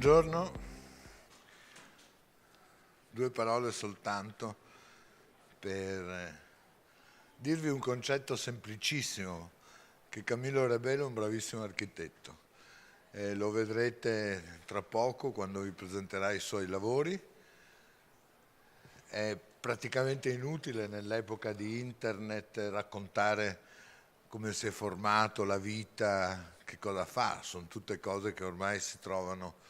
Buongiorno, due parole soltanto per dirvi un concetto semplicissimo, che Camilo Rebelo è un bravissimo architetto. Lo vedrete tra poco quando vi presenterà i suoi lavori. È praticamente inutile nell'epoca di internet raccontare come si è formato la vita, che cosa fa, sono tutte cose che ormai si trovano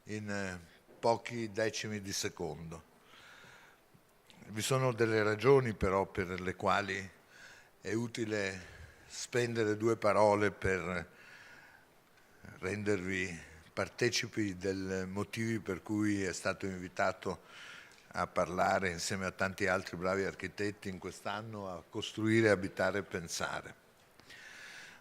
in pochi decimi di secondo. Vi sono delle ragioni però per le quali è utile spendere due parole per rendervi partecipi dei motivi per cui è stato invitato a parlare insieme a tanti altri bravi architetti in quest'anno a costruire, abitare e pensare.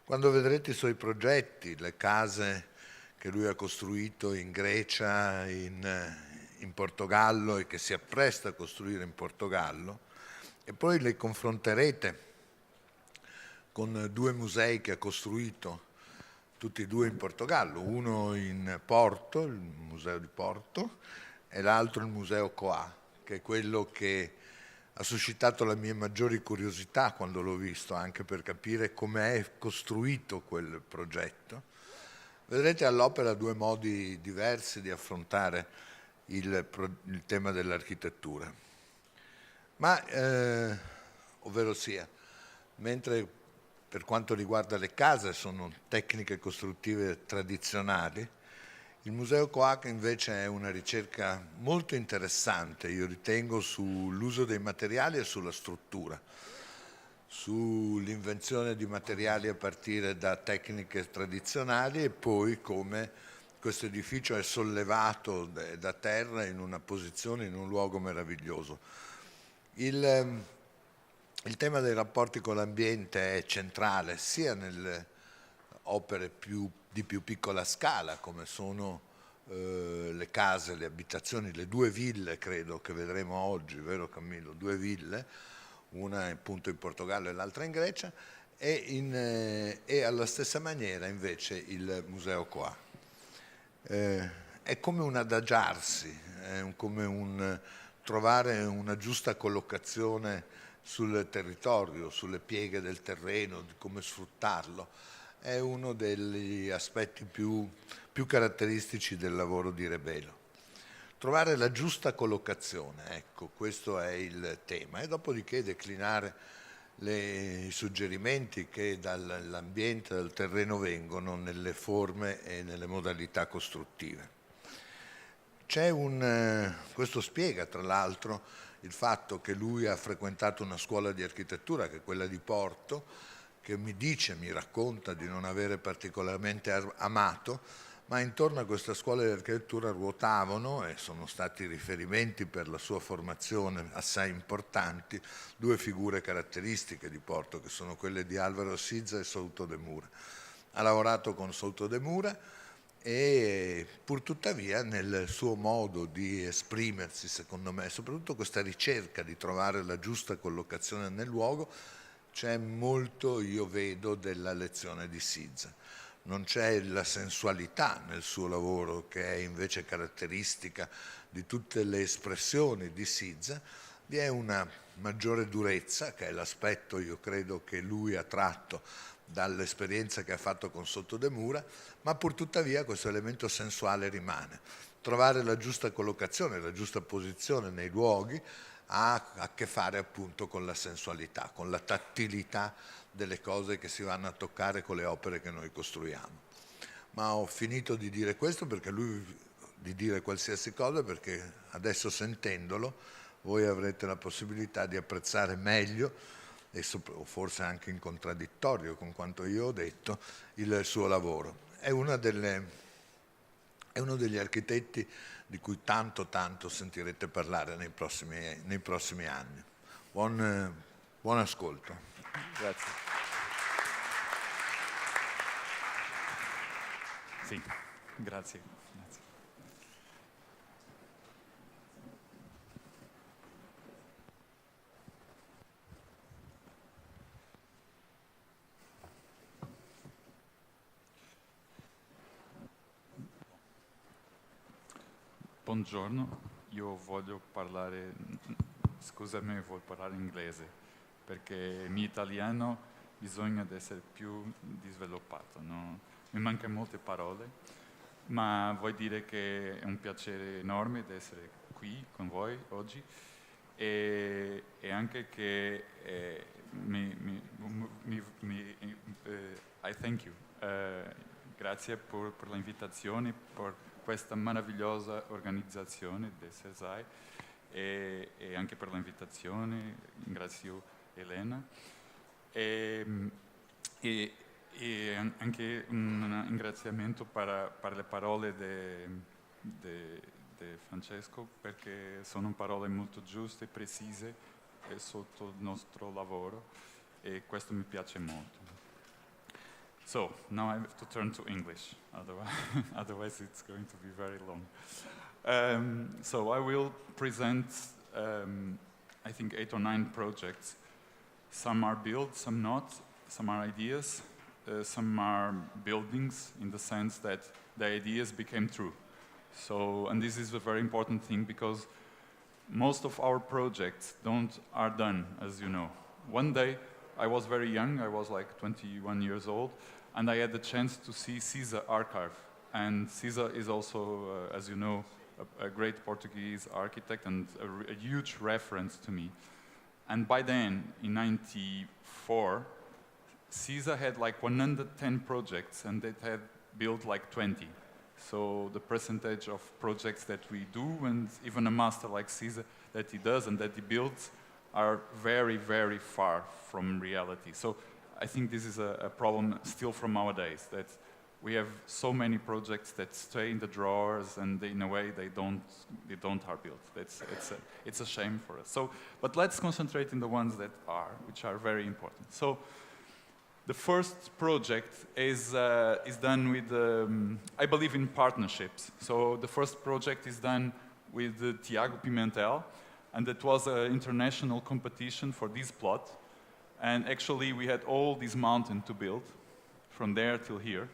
Quando vedrete i suoi progetti, le case che lui ha costruito in Grecia, in Portogallo e che si appresta a costruire in Portogallo, e poi le confronterete con due musei che ha costruito, tutti e due in Portogallo, uno in Porto, il Museo di Porto, e l'altro il Museo Coa, che è quello che ha suscitato le mie maggiori curiosità quando l'ho visto, anche per capire come è costruito quel progetto. Vedrete all'opera due modi diversi di affrontare il tema dell'architettura. Ma, ovvero sia, mentre per quanto riguarda le case sono tecniche costruttive tradizionali, il Museo Coac invece è una ricerca molto interessante, io ritengo, sull'uso dei materiali e sulla struttura, sull'invenzione di materiali a partire da tecniche tradizionali e poi come questo edificio è sollevato da terra in una posizione, in un luogo meraviglioso. Il tema dei rapporti con l'ambiente è centrale sia nelle opere di più piccola scala, come sono le case, le abitazioni, le due ville, credo, che vedremo oggi, vero Camillo? Due ville, una appunto in Portogallo e l'altra in Grecia, e alla stessa maniera invece il Museo Coa. È come un adagiarsi, è come un trovare una giusta collocazione sul territorio, sulle pieghe del terreno, di come sfruttarlo. È uno degli aspetti più caratteristici del lavoro di Rebelo. Trovare la giusta collocazione, ecco, questo è il tema, e dopodiché declinare i suggerimenti che dall'ambiente, dal terreno vengono nelle forme e nelle modalità costruttive. Questo spiega tra l'altro il fatto che lui ha frequentato una scuola di architettura, che è quella di Porto, che mi racconta di non avere particolarmente amato, ma intorno a questa scuola di architettura ruotavano, e sono stati riferimenti per la sua formazione assai importanti, due figure caratteristiche di Porto, che sono quelle di Álvaro Siza e Souto de Mura. Ha lavorato con Souto de Mura e pur tuttavia nel suo modo di esprimersi, secondo me, soprattutto questa ricerca di trovare la giusta collocazione nel luogo, c'è molto, io vedo, della lezione di Siza. Non c'è la sensualità nel suo lavoro, che è invece caratteristica di tutte le espressioni di Siza, vi è una maggiore durezza, che è l'aspetto, io credo, che lui ha tratto dall'esperienza che ha fatto con Souto de Mura, ma pur tuttavia questo elemento sensuale rimane. Trovare la giusta collocazione, la giusta posizione nei luoghi ha a che fare appunto con la sensualità, con la tattilità delle cose che si vanno a toccare con le opere che noi costruiamo. Ma ho finito di dire questo perché di dire qualsiasi cosa, perché adesso sentendolo voi avrete la possibilità di apprezzare meglio, e forse anche in contraddittorio con quanto io ho detto, il suo lavoro. È uno degli architetti di cui tanto sentirete parlare nei prossimi anni. Buon ascolto. Grazie. Sì, grazie. buongiorno, io voglio parlare, scusami, voglio parlare inglese, perché il mio italiano bisogna essere più sviluppato, no? Mi mancano molte parole, ma vuol dire che è un piacere enorme di essere qui con voi oggi e anche che I thank you. Grazie per l'invitazione, per questa meravigliosa organizzazione del Cersaie e anche per l'invitazione, ringrazio Elena e anche un ringraziamento per le parole di Francesco, perché sono parole molto giuste, precise sotto il nostro lavoro e questo mi piace molto. So, now I have to turn to English, otherwise it's going to be very long. So I will present, I think, 8 or 9 projects. Some are built, some not, some are ideas, some are buildings in the sense that the ideas became true. So, and this is a very important thing because most of our projects are done, as you know. One day, I was very young, I was like 21 years old, and I had the chance to see Cellar archive. And Cellar is also, as you know, a great Portuguese architect and a huge reference to me. And by then, in '94, Cellar had like 110 projects, and it had built like 20. So the percentage of projects that we do, and even a master like Cellar that he does and that he builds, are very, very far from reality. So I think this is a problem still from nowadays, that we have so many projects that stay in the drawers and in a way they don't are built. It's a shame for us. So, but let's concentrate in the ones that are, which are very important. So the first project is done with, I believe in partnerships. So the first project is done with Tiago Pimentel, and it was an international competition for this plot. And actually we had all this mountain to build, from there till here.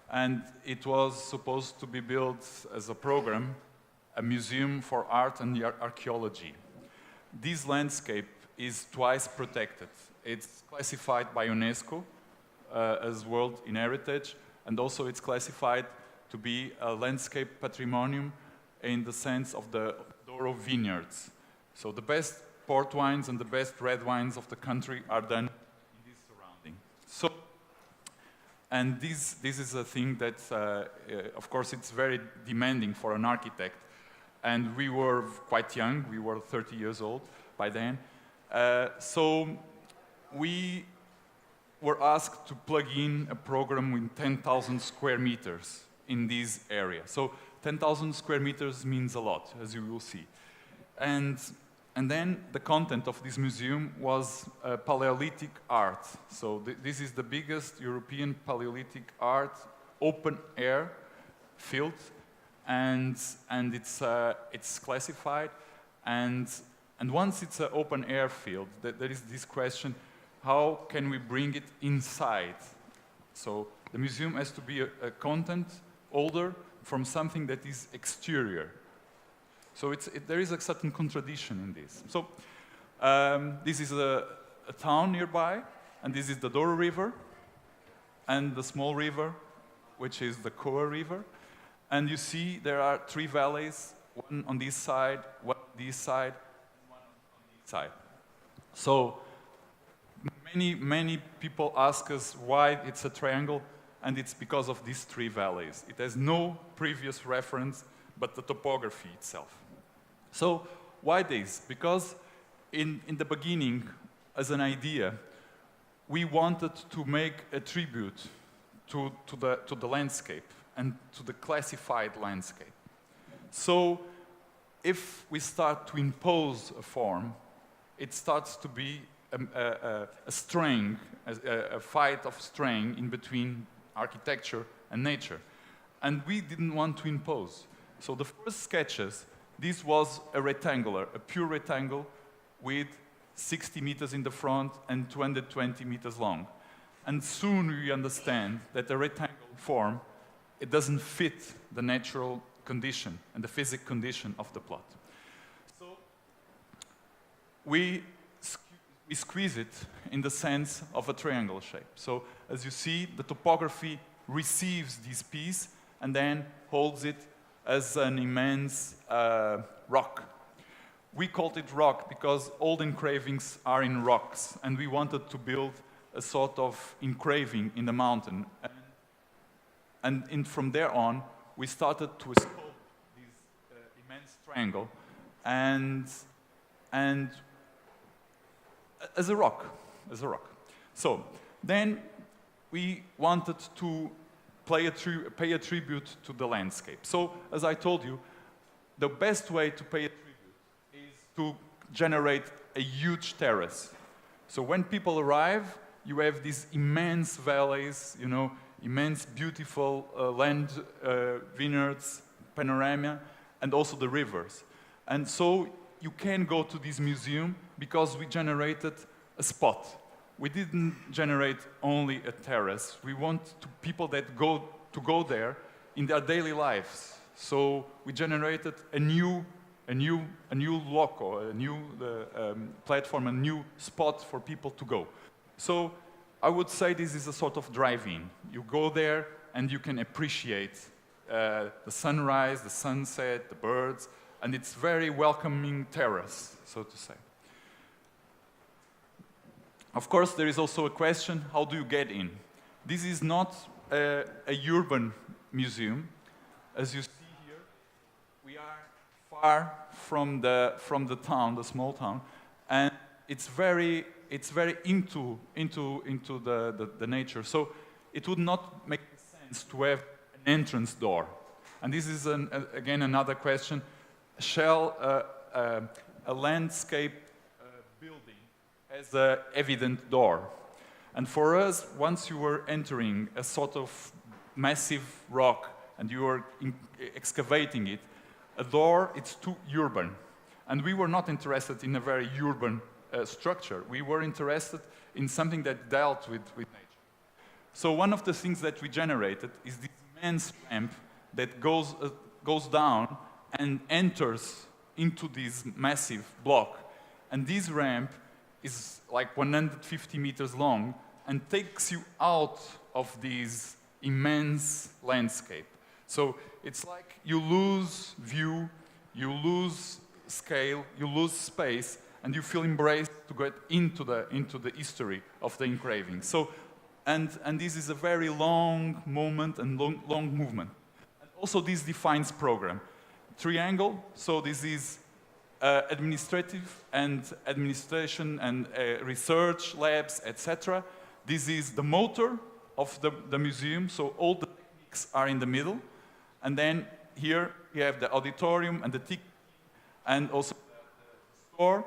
And it was supposed to be built as a program, a museum for art and archaeology. This landscape is twice protected. It's classified by UNESCO as World Heritage, and also it's classified to be a landscape patrimonium in the sense of the Douro vineyards. So the best port wines and the best red wines of the country are done in this surrounding. So, and this is a thing that, of course, it's very demanding for an architect. And we were quite young, we were 30 years old by then. So we were asked to plug in a program with 10,000 square meters in this area. So 10,000 square meters means a lot, as you will see. And then the content of this museum was Paleolithic art. So this is the biggest European Paleolithic art open air field, and it's classified. And once it's an open air field, there is this question: how can we bring it inside? So the museum has to be a content holder from something that is exterior. So there is a certain contradiction in this. So this is a town nearby, and this is the Douro River, and the small river, which is the Coa River. And you see there are 3 valleys, one on this side, one on this side, and one on this side. So many people ask us why it's a triangle, and it's because of these 3 valleys. It has no previous reference but the topography itself. So why this? Because in the beginning, as an idea, we wanted to make a tribute to the landscape and to the classified landscape. So if we start to impose a form, it starts to be a strain, a fight of strain in between architecture and nature. And we didn't want to impose. So the first sketches, this was a pure rectangle with 60 meters in the front and 220 meters long. And soon we understand that the rectangle form, it doesn't fit the natural condition and the physical condition of the plot. So we squeeze it in the sense of a triangle shape. So as you see, the topography receives this piece and then holds it as an immense rock. We called it rock because all the engravings are in rocks, and we wanted to build a sort of engraving in the mountain. And from there on, we started to sculpt this immense triangle and as a rock. So then we wanted to pay a tribute to the landscape. So as I told you, the best way to pay a tribute is to generate a huge terrace. So when people arrive, you have these immense valleys, you know, immense beautiful land, vineyards, panorama, and also the rivers. And so you can go to this museum because we generated a spot. We didn't generate only a terrace. We want people that go there in their daily lives. So we generated a new loco, a new platform, a new spot for people to go. So I would say this is a sort of drive-in. You go there and you can appreciate the sunrise, the sunset, the birds, and it's very welcoming terrace, so to say. Of course, there is also a question, how do you get in? This is not a urban museum. As you see here, we are far from the town, the small town, and it's very into the nature. So it would not make sense to have an entrance door. And this is again another question: shall a landscape building has an evident door? And for us, once you were entering a sort of massive rock and you were excavating it, a door, it's too urban. And we were not interested in a very urban structure. We were interested in something that dealt with nature. So one of the things that we generated is this immense ramp that goes down and enters into this massive block. And this ramp is like 150 meters long and takes you out of this immense landscape. So it's like you lose view, you lose scale, you lose space, and you feel embraced to get into the history of the engraving. So, and this is a very long moment and long movement. And also this defines program. Triangle, so this is administrative and administration and research labs, etc. This is the motor of the museum, so all the techniques are in the middle. And then here you have the auditorium and the ticket and also the store.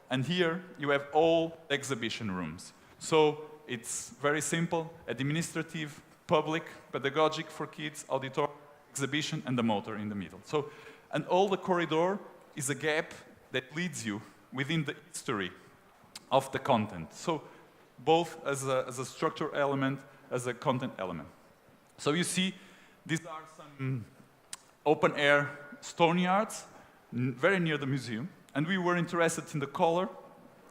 And here you have all the exhibition rooms. So it's very simple: administrative, public, pedagogic for kids, auditorium, exhibition, and the motor in the middle. So, and all the corridor is a gap that leads you within the history of the content. So both as a structure element, as a content element. So you see, these are some open air stone yards, very near the museum. And we were interested in the color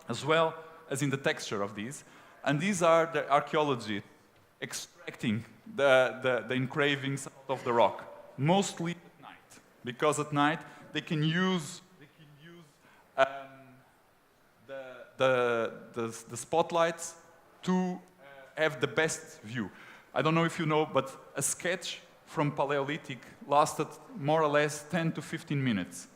as well as in the texture of these. And these are the archaeology extracting the engravings out of the rock, mostly at night, because at night they can use the spotlights to have the best view. I don't know if you know, but a sketch from Paleolithic lasted more or less 10 to 15 minutes.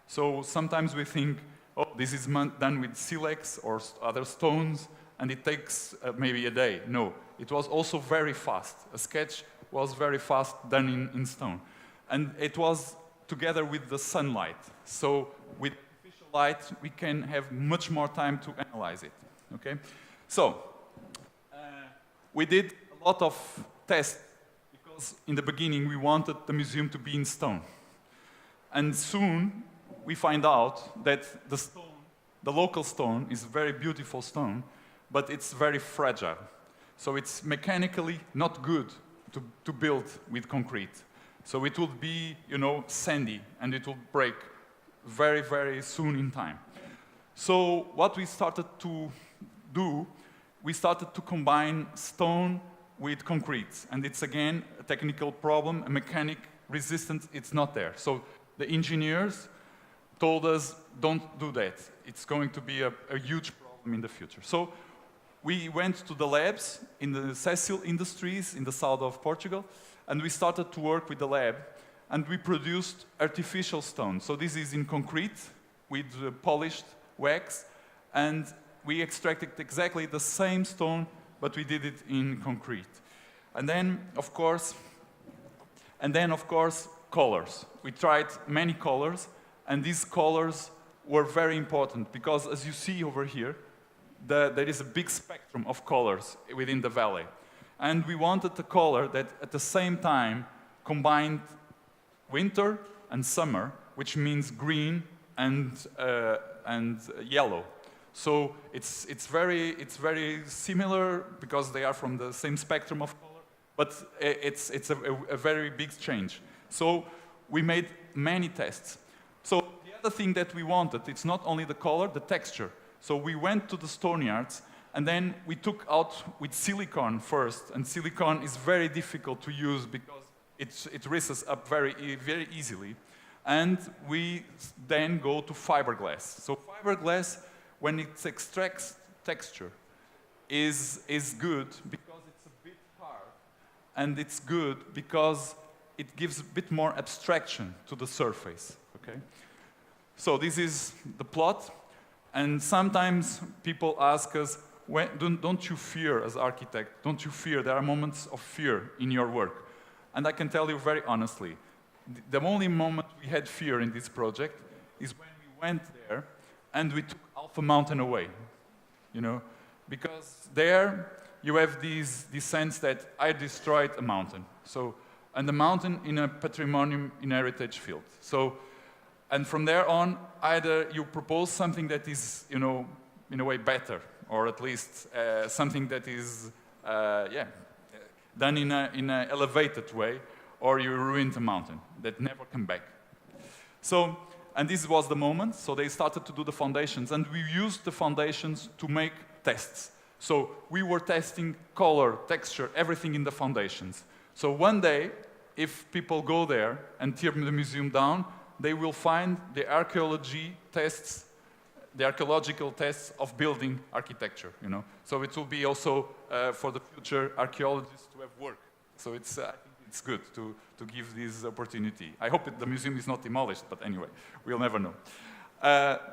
So sometimes we think, oh, this is done with silex or other stones, and it takes maybe a day. No, it was also very fast. A sketch was very fast, done in stone. And it was together with the sunlight. So with artificial light, we can have much more time to analyze it. Okay? So we did a lot of tests because in the beginning we wanted the museum to be in stone. And soon we find out that the stone, the local stone, is a very beautiful stone, but it's very fragile. So it's mechanically not good to build with concrete. So it will be, sandy, and it will break very, very soon in time. So what we started to do, we started to combine stone with concrete. And it's, again, a technical problem, a mechanic resistance, it's not there. So the engineers told us, don't do that. It's going to be a huge problem in the future. So we went to the labs in the Cersaie industries in the south of Portugal, and we started to work with the lab, and we produced artificial stone. So this is in concrete with polished wax, and we extracted exactly the same stone, but we did it in concrete. And then, of course, colors. We tried many colors, and these colors were very important because, as you see over here, there is a big spectrum of colors within the valley. And we wanted a color that at the same time combined winter and summer, which means green and yellow. So it's very similar because they are from the same spectrum of color, but it's a very big change. So we made many tests. So the other thing that we wanted, it's not only the color, the texture. So we went to the stone yards, and then we took out with silicone first, and silicone is very difficult to use because it rises up very easily. And we then go to fiberglass. So fiberglass, when it extracts texture, is good because it's a bit hard, and it's good because it gives a bit more abstraction to the surface, okay? So this is the plot, and sometimes people ask us, don't you fear as architect, don't you fear, there are moments of fear in your work? And I can tell you very honestly, the only moment we had fear in this project is when we went there and we took Alpha Mountain away, because there you have this sense that I destroyed a mountain. So, and the mountain in a patrimonium in heritage field. So, and from there on, either you propose something that is, in a way better, or at least something that is, done in an elevated way, or you ruin the mountain that never come back. So, and this was the moment. So they started to do the foundations, and we used the foundations to make tests. So we were testing color, texture, everything in the foundations. So one day, if people go there and tear the museum down, they will find the archaeological tests of building architecture, So it will be also for the future archaeologists to have work. So I think it's good to give this opportunity. I hope the museum is not demolished, but anyway, we'll never know.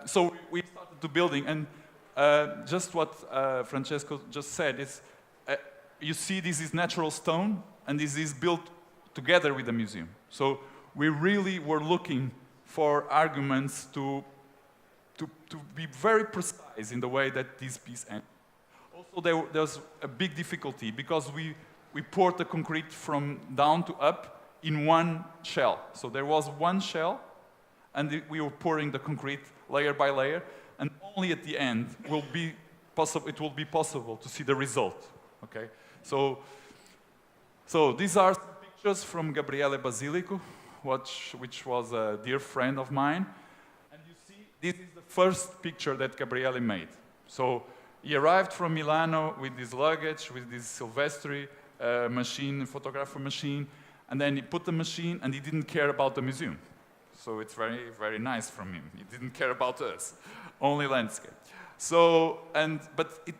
So we started to building, and just what Francesco just said is, you see this is natural stone, and this is built together with the museum. So we really were looking for arguments to be very precise in the way that this piece ends. Also, there's a big difficulty because we poured the concrete from down to up in one shell. So there was one shell, and we were pouring the concrete layer by layer, and only at the end it will be possible to see the result. Okay, so these are some pictures from Gabriele Basilico, which was a dear friend of mine. And you see, this is the first picture that Gabriele made. So he arrived from Milano with his luggage, with this Silvestri photographer machine, and then he put the machine, and he didn't care about the museum. So it's very, very nice from him. He didn't care about us, only landscape. So,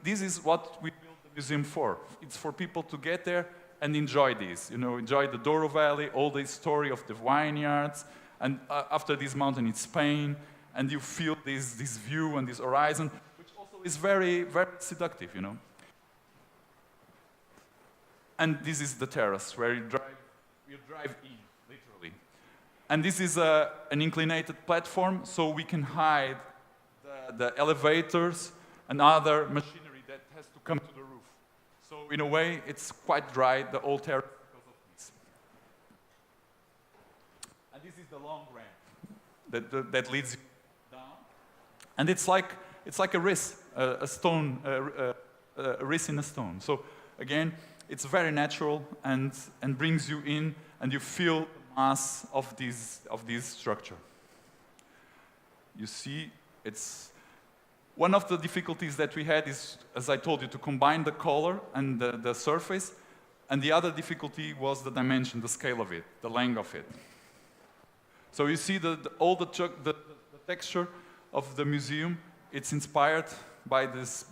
this is what we built the museum for. It's for people to get there and enjoy this, enjoy the Douro Valley, all the story of the vineyards, and after this mountain, it's Spain, and you feel this view and this horizon, which also is very, very seductive, And this is the terrace where you drive in, literally. And this is an inclinated platform, so we can hide the elevators and other machinery that has to come to the roof. So in a way, it's quite dry, the old terrace, because of this. And this is the long ramp that leads you down. And it's like a wrist, a stone, a wrist in a stone. So again, it's very natural and brings you in, and you feel the mass of this structure. You see, it's one of the difficulties that we had is, as I told you, to combine the color and the surface, and the other difficulty was the dimension, the scale of it, the length of it. So you see all the texture of the museum, it's inspired by these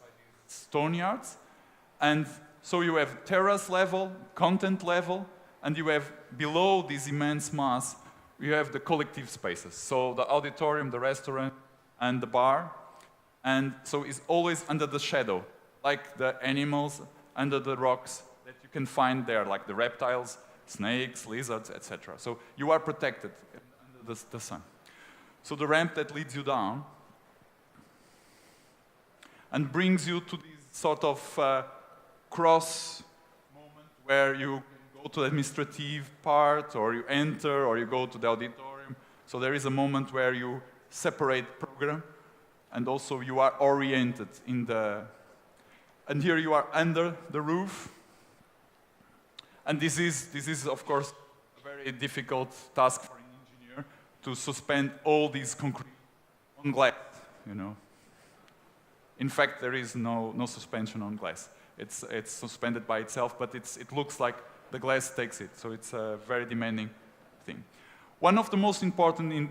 stone yards, and so you have terrace level, content level, and you have below this immense mass, you have the collective spaces. So the auditorium, the restaurant, and the bar. And so it's always under the shadow, like the animals under the rocks that you can find there, like the reptiles, snakes, lizards, etc. So you are protected under the sun. So the ramp that leads you down and brings you to this sort of cross moment where you go to the administrative part, or you enter, or you go to the auditorium. So there is a moment where you separate program, and also you are oriented in the... And here you are under the roof. And this is of course, a very difficult task for an engineer to suspend all these concrete on glass, you know. In fact, there is no suspension on glass. It's suspended by itself, but it looks like the glass takes it, so it's a very demanding thing. One of the most important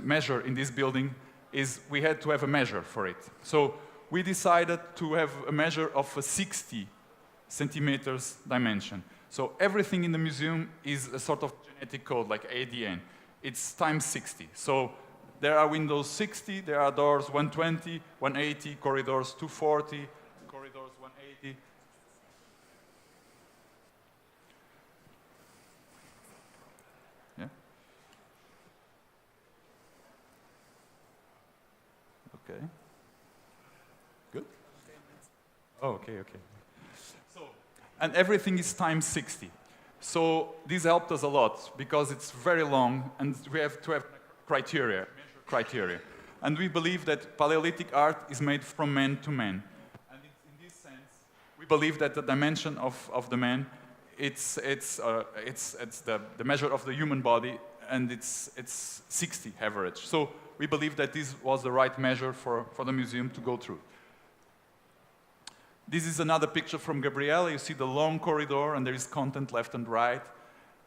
measure in this building is we had to have a measure for it. So we decided to have a measure of a 60 centimeters dimension. So everything in the museum is a sort of genetic code, like ADN. It's times 60. So there are windows 60, there are doors 120, 180, corridors 240, corridors 180. Yeah? Okay. Good? Oh, okay. So, and everything is times 60. So this helped us a lot because it's very long and we have to have criteria. And we believe that Paleolithic art is made from man to man. And in this sense, we believe that the dimension of the man, it's the measure of the human body, and it's 60 average. So we believe that this was the right measure for the museum to go through. This is another picture from Gabriele. You see the long corridor, and there is content left and right.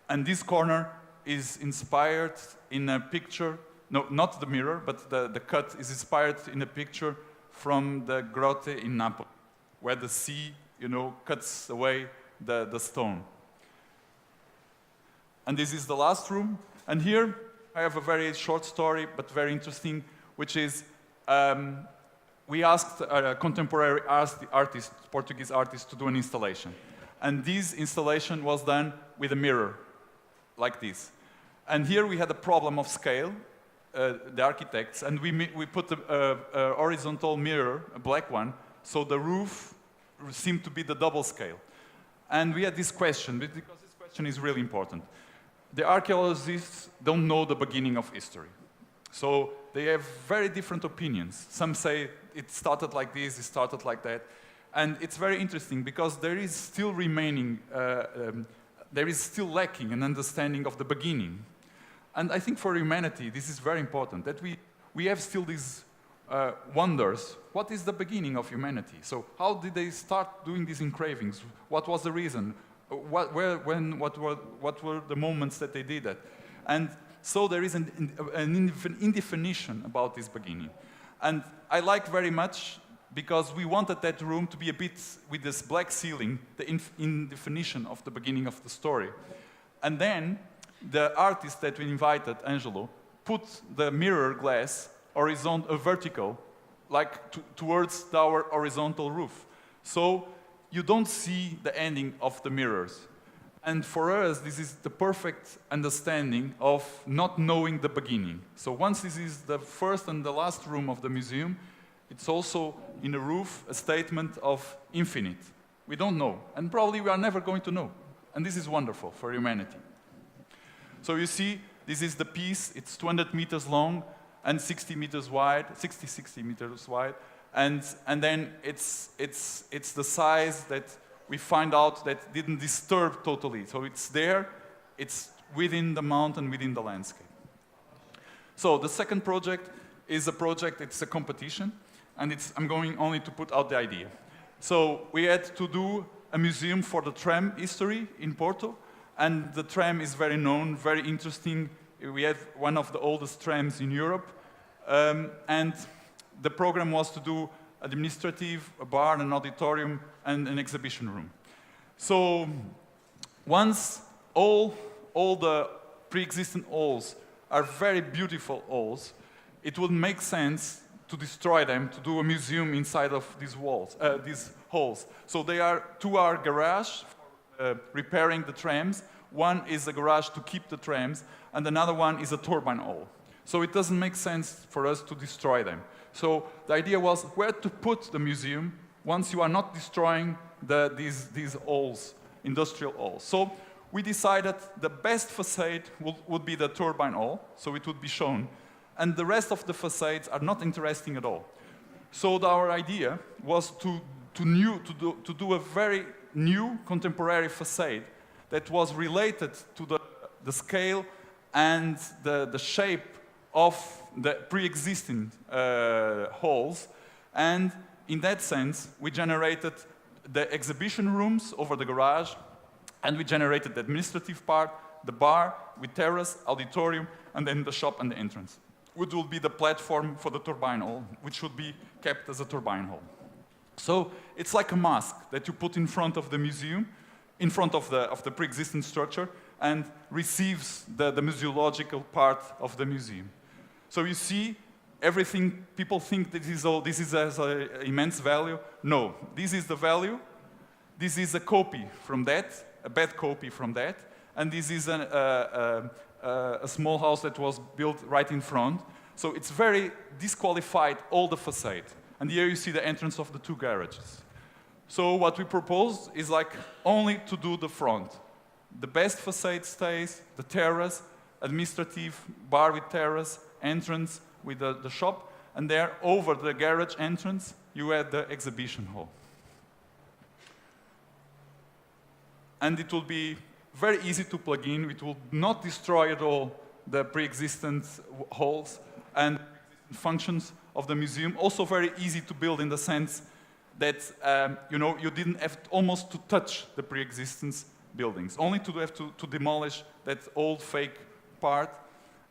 And this corner is inspired in a picture. No, not the mirror, but the cut is inspired in a picture from the grotte in Napoli, where the sea, you know, cuts away the stone. And this is the last room. And here I have a very short story, but very interesting, which is we asked a contemporary artist, Portuguese artist, to do an installation. And this installation was done with a mirror, like this. And here we had a problem of scale. The architects, and we put a horizontal mirror, a black one, so the roof seemed to be the double scale. And we had this question, because this question is really important. The archaeologists don't know the beginning of history. So they have very different opinions. Some say it started like this, it started like that. And it's very interesting because there is still remaining, there is still lacking an understanding of the beginning. And I think for humanity, this is very important, that we have still these wonders. What is the beginning of humanity? So how did they start doing these engravings? What was the reason? What were the moments that they did that? And so there is an indefinition about this beginning. And I like very much, because we wanted that room to be a bit with this black ceiling, the indefinition of the beginning of the story. And then the artist that we invited, Angelo, put the mirror glass vertical, like towards our horizontal roof. So you don't see the ending of the mirrors. And for us, this is the perfect understanding of not knowing the beginning. So once this is the first and the last room of the museum, it's also in the roof a statement of infinite. We don't know, and probably we are never going to know. And this is wonderful for humanity. So you see, this is the piece. It's 200 meters long and 60 meters wide, 60 meters wide. And then it's the size that we find out that didn't disturb totally. So it's there, it's within the mountain, within the landscape. So the second project is a project, it's a competition, and I'm going only to put out the idea. So we had to do a museum for the tram history in Porto, and the tram is very known, very interesting. We have one of the oldest trams in Europe, and the program was to do administrative, a bar, an auditorium, and an exhibition room. So once all the pre-existing halls are very beautiful halls, it would make sense to destroy them, to do a museum inside of these halls. So two are garage for repairing the trams, one is a garage to keep the trams, and another one is a turbine hall. So it doesn't make sense for us to destroy them. So the idea was where to put the museum once you are not destroying these halls, industrial halls. So we decided the best facade would be the turbine hall, so it would be shown. And the rest of the facades are not interesting at all. So our idea was to do a very new contemporary facade that was related to the scale and the shape of the pre-existing halls. And in that sense, we generated the exhibition rooms over the garage, and we generated the administrative part, the bar with terrace, auditorium, and then the shop and the entrance, which will be the platform for the turbine hall, which should be kept as a turbine hall. So it's like a mask that you put in front of the museum, in front of the pre-existing structure, and receives the museological part of the museum. So you see, everything, people think that this has an immense value. No, this is the value. This is a copy from that, a bad copy from that, and this is a small house that was built right in front. So it's very disqualified, all the facade. And here you see the entrance of the two garages. So what we proposed is like only to do the front. The best facade stays, the terrace, administrative, bar with terrace, entrance with the shop, and there over the garage entrance you had the exhibition hall. And it will be very easy to plug in. It will not destroy at all the pre-existent halls and functions of the museum. Also very easy to build in the sense that you didn't have almost to touch the pre-existence buildings, only to have to demolish that old fake part.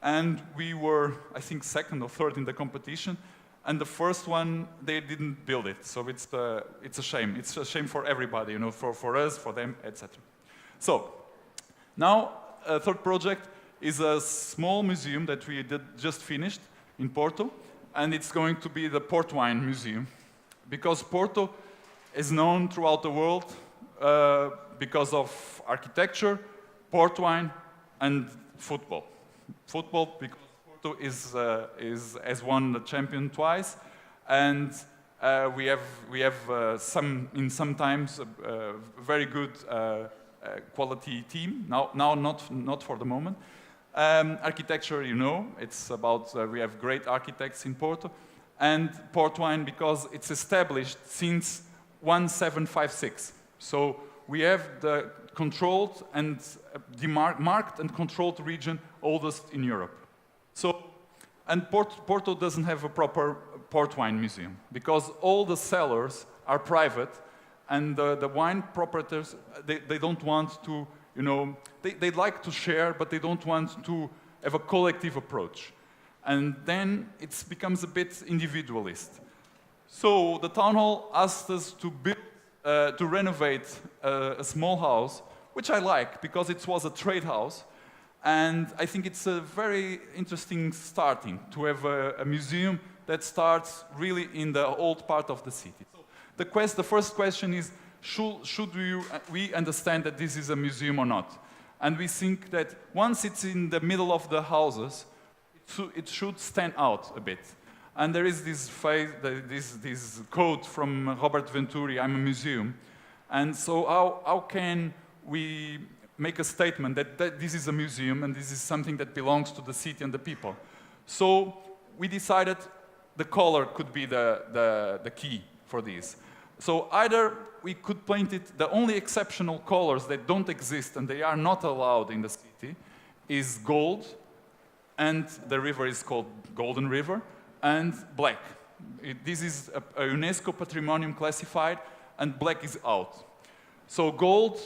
And we were, I think, second or third in the competition. And the first one, they didn't build it. So it's a shame. It's a shame for everybody, for us, for them, etc. So now, a third project is a small museum that we just finished in Porto. And it's going to be the port wine museum. Because Porto is known throughout the world because of architecture, port wine, and football. Football, because Porto has won the champion twice, and we have sometimes a very good quality team. Now not for the moment. Architecture, it's about we have great architects in Porto, and port wine because it's established since 1756. So we have the controlled and marked and controlled region oldest in Europe. So, and Porto doesn't have a proper port wine museum because all the cellars are private, and the wine proprietors, they don't want to, they like to share, but they don't want to have a collective approach. And then it becomes a bit individualist. So the town hall asked us to build, to renovate a small house, which I like because it was a trade house. And I think it's a very interesting starting to have a museum that starts really in the old part of the city. So the first question is, should we understand that this is a museum or not? And we think that once it's in the middle of the houses, it should stand out a bit. And there is this quote from Robert Venturi, "I'm a museum." And so how can we make a statement that this is a museum and this is something that belongs to the city and the people? So we decided the color could be the key for this. So either we could paint it, the only exceptional colors that don't exist and they are not allowed in the city is gold, and the river is called Golden River, and black. This is a UNESCO Patrimonium classified, and black is out. So gold,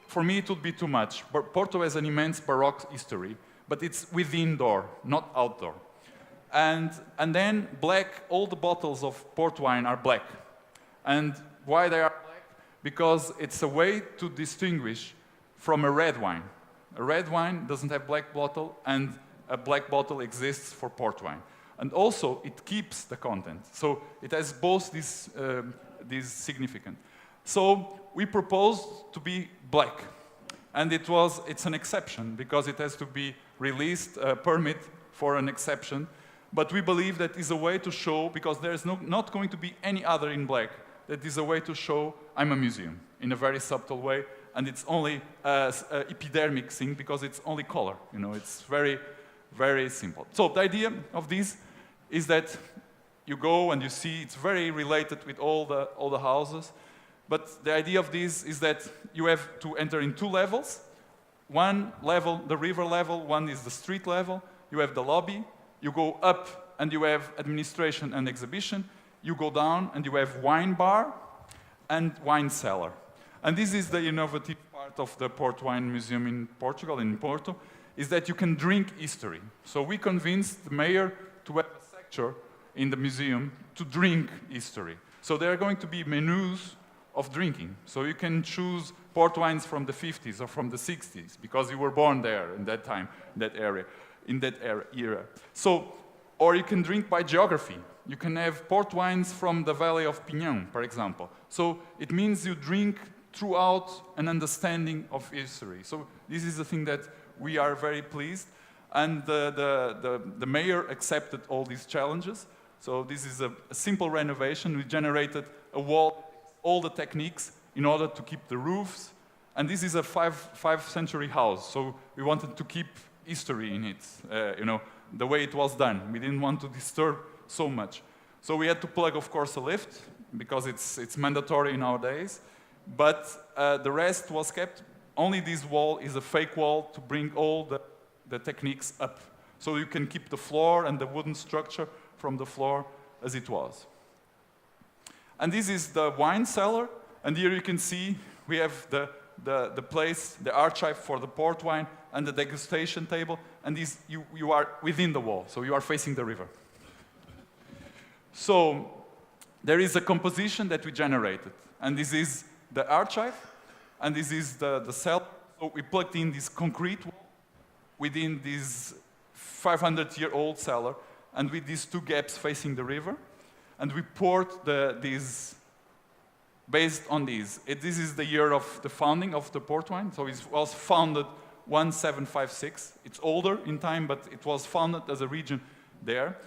for me, it would be too much. Porto has an immense Baroque history, but it's within door, not outdoor. And then black, all the bottles of port wine are black. And why they are black? Because it's a way to distinguish from a red wine. A red wine doesn't have black bottle, and a black bottle exists for port wine. And also, it keeps the content. So it has both these significant. So we proposed to be black. And it's an exception, because it has to be released, a permit for an exception. But we believe that is a way to show, because there's not going to be any other in black, that is a way to show I'm a museum in a very subtle way, and it's only an epidermic thing because it's only color. You know, it's very, very simple. So the idea of this is that you go and you see it's very related with all the houses, but the idea of this is that you have to enter in 2 levels. One level, the river level, one is the street level. You have the lobby. You go up and you have administration and exhibition. You go down and you have wine bar and wine cellar. And this is the innovative part of the Port Wine Museum in Portugal, in Porto, is that you can drink history. So we convinced the mayor to have a sector in the museum to drink history. So there are going to be menus of drinking. So you can choose port wines from the 50s or from the 60s, because you were born there in that time, in that area, era. So, or you can drink by geography. You can have port wines from the Valley of Pinhão, for example. So it means you drink throughout an understanding of history. So this is the thing that we are very pleased. And the mayor accepted all these challenges. So this is a simple renovation. We generated a wall, all the techniques in order to keep the roofs. And this is a 5th century house. So we wanted to keep history in it, you know, the way it was done. We didn't want to disturb so much. So we had to plug, of course, a lift, because it's mandatory nowadays. But the rest was kept. Only this wall is a fake wall to bring all the techniques up. So you can keep the floor and the wooden structure from the floor as it was. And this is the wine cellar. And here you can see we have the place, the archive for the port wine, and the degustation table. And this, you are within the wall, so you are facing the river. So there is a composition that we generated. And this is the archive, and this is the cell. So we plugged in this concrete wall within this 500-year-old cellar, and with these 2 gaps facing the river. And we poured these based on these. This is the year of the founding of the port wine. So it was founded 1756. It's older in time, but it was founded as a region there.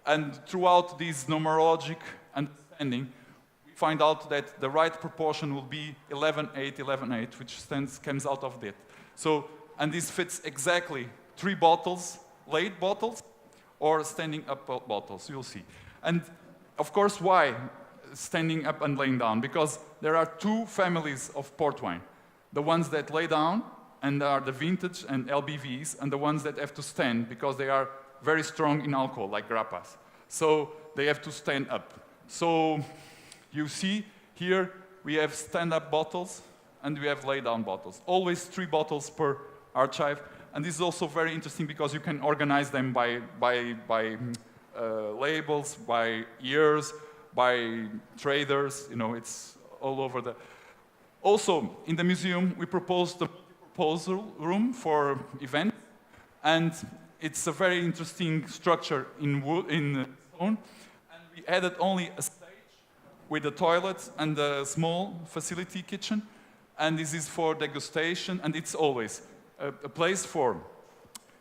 And throughout this numerologic understanding, we find out that the right proportion will be 11-8, 11-8, which comes out of that. So, and this fits exactly 3 bottles, laid bottles, or standing up bottles, you'll see. And of course, why standing up and laying down? Because there are 2 families of port wine. The ones that lay down, and are the vintage and LBVs, and the ones that have to stand, because they are very strong in alcohol, like grappas. So they have to stand up. So you see here, we have stand-up bottles, and we have lay-down bottles. Always 3 bottles per archive. And this is also very interesting because you can organize them by labels, by years, by traders. You know, it's all over the... Also, in the museum, we proposed the proposal room for events, and it's a very interesting structure in wood, in stone. And we added only a stage with a toilet and a small facility kitchen, and this is for degustation, and it's always a place for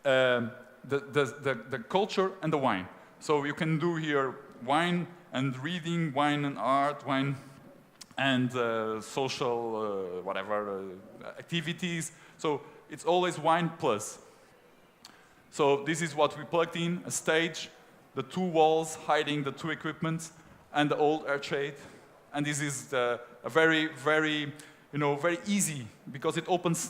the culture and the wine. So you can do here wine and reading, wine and art, wine and social activities. So it's always wine plus. So this is what we plugged in: a stage, the 2 walls hiding the 2 equipments, and the old arcade. And this is a very, very, very easy, because it opens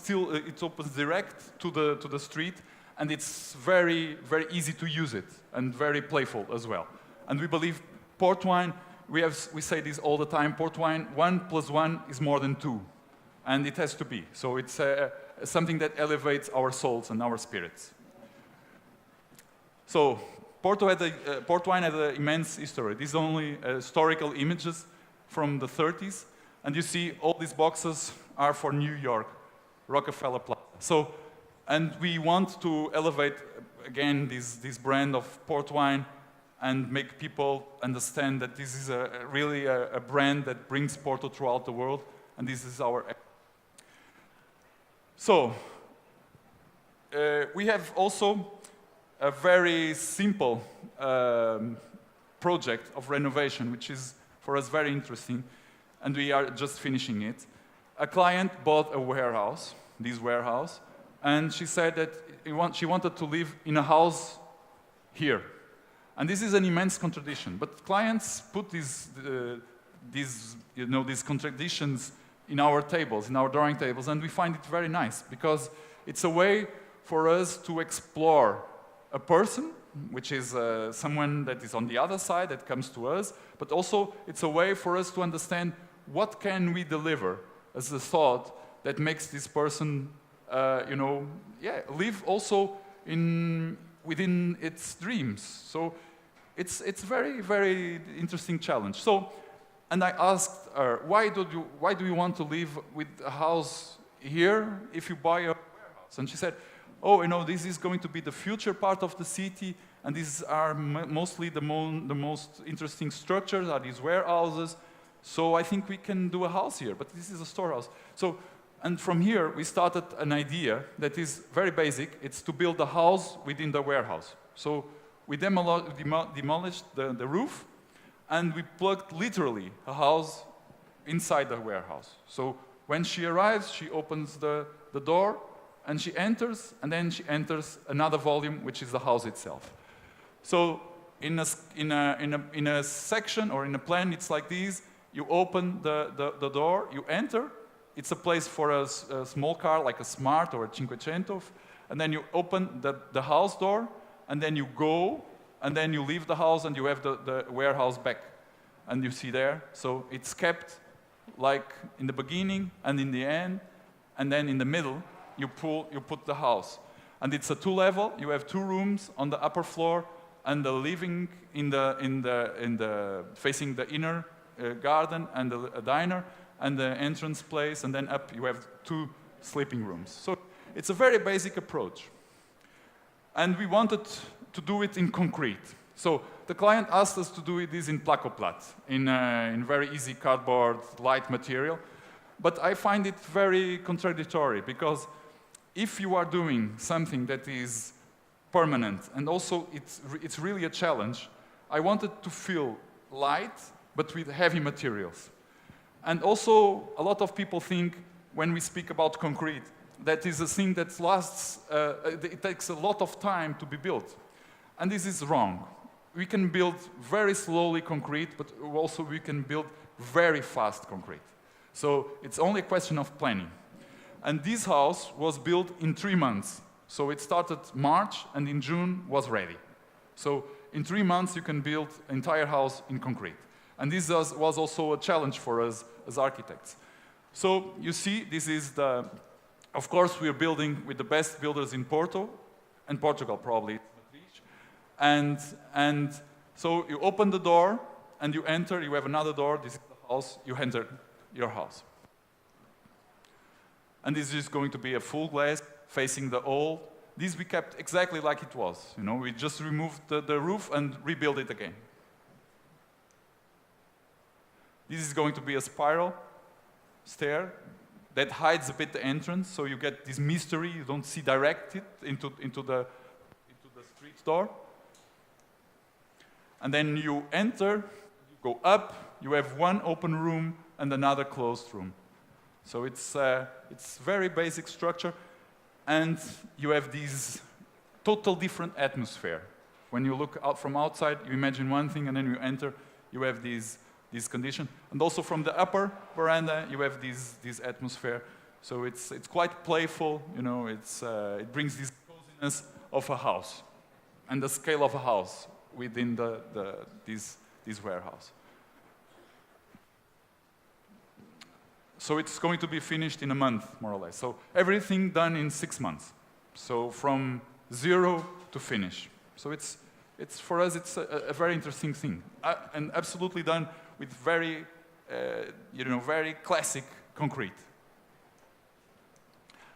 direct to the street, and it's very, very easy to use it, and very playful as well. And we believe port wine, we say this all the time, port wine, 1 + 1 is more than 2. And it has to be. So it's something that elevates our souls and our spirits. So port wine has an immense history. These are only historical images from the 30s. And you see all these boxes are for New York, Rockefeller Plaza. So, and we want to elevate, again, this brand of port wine and make people understand that this is really a brand that brings Porto throughout the world. And this is our... So, we have also a very simple project of renovation, which is for us very interesting, and we are just finishing it. A client bought a warehouse, this warehouse, and she said that she wanted to live in a house here. And this is an immense contradiction, but clients put these contradictions in our tables, in our drawing tables, and we find it very nice because it's a way for us to explore a person, which is someone that is on the other side that comes to us, but also it's a way for us to understand what can we deliver as a thought that makes this person, live also within its dreams. So it's very, very interesting challenge. So. And I asked her, why do you want to live with a house here if you buy a warehouse? And she said, oh, this is going to be the future part of the city, and these are mostly the most interesting structures are these warehouses. So I think we can do a house here, but this is a storehouse. So, and from here we started an idea that is very basic. It's to build a house within the warehouse. So we demolished the roof, and we plugged literally a house inside the warehouse. So when she arrives, she opens the door, and she enters, and then she enters another volume, which is the house itself. So in a section or in a plan, it's like this. You open the door, you enter. It's a place for a small car, like a Smart or a Cinquecento, and then you open the house door, and then you go, and then you leave the house and you have the warehouse back. And you see there, so it's kept like in the beginning and in the end, and then in the middle, you put the house. And it's a 2-level, you have 2 rooms on the upper floor, and the living facing the inner garden, and a diner, and the entrance place, and then up you have 2 sleeping rooms. So it's a very basic approach. And we wanted to do it in concrete. So the client asked us to do this in Placoplat, in very easy cardboard, light material. But I find it very contradictory, because if you are doing something that is permanent, and also it's really a challenge, I wanted to feel light, but with heavy materials. And also, a lot of people think, when we speak about concrete, that is a thing that lasts, it takes a lot of time to be built. And this is wrong. We can build very slowly concrete, but also we can build very fast concrete. So it's only a question of planning. And this house was built in 3 months. So it started March, and in June was ready. So in 3 months you can build an entire house in concrete. And this was also a challenge for us as architects. So you see, this is of course we are building with the best builders in Porto, and Portugal probably. And so you open the door, and you enter, you have another door, this is the house, you enter your house. And this is going to be a full glass facing the old. This we kept exactly like it was. We just removed the roof and rebuilt it again. This is going to be a spiral stair that hides a bit the entrance, so you get this mystery. You don't see directed into the street door. And then you enter, you go up, you have one open room and another closed room. So it's very basic structure, and you have this total different atmosphere. When you look out from outside, you imagine one thing, and then you enter, you have this condition. And also from the upper veranda, you have this atmosphere. So it's quite playful, it brings this coziness of a house and the scale of a house within this warehouse. So it's going to be finished in a month, more or less. So everything done in 6 months. So from zero to finish. So it's for us, it's a very interesting thing, and absolutely done with very, very classic concrete.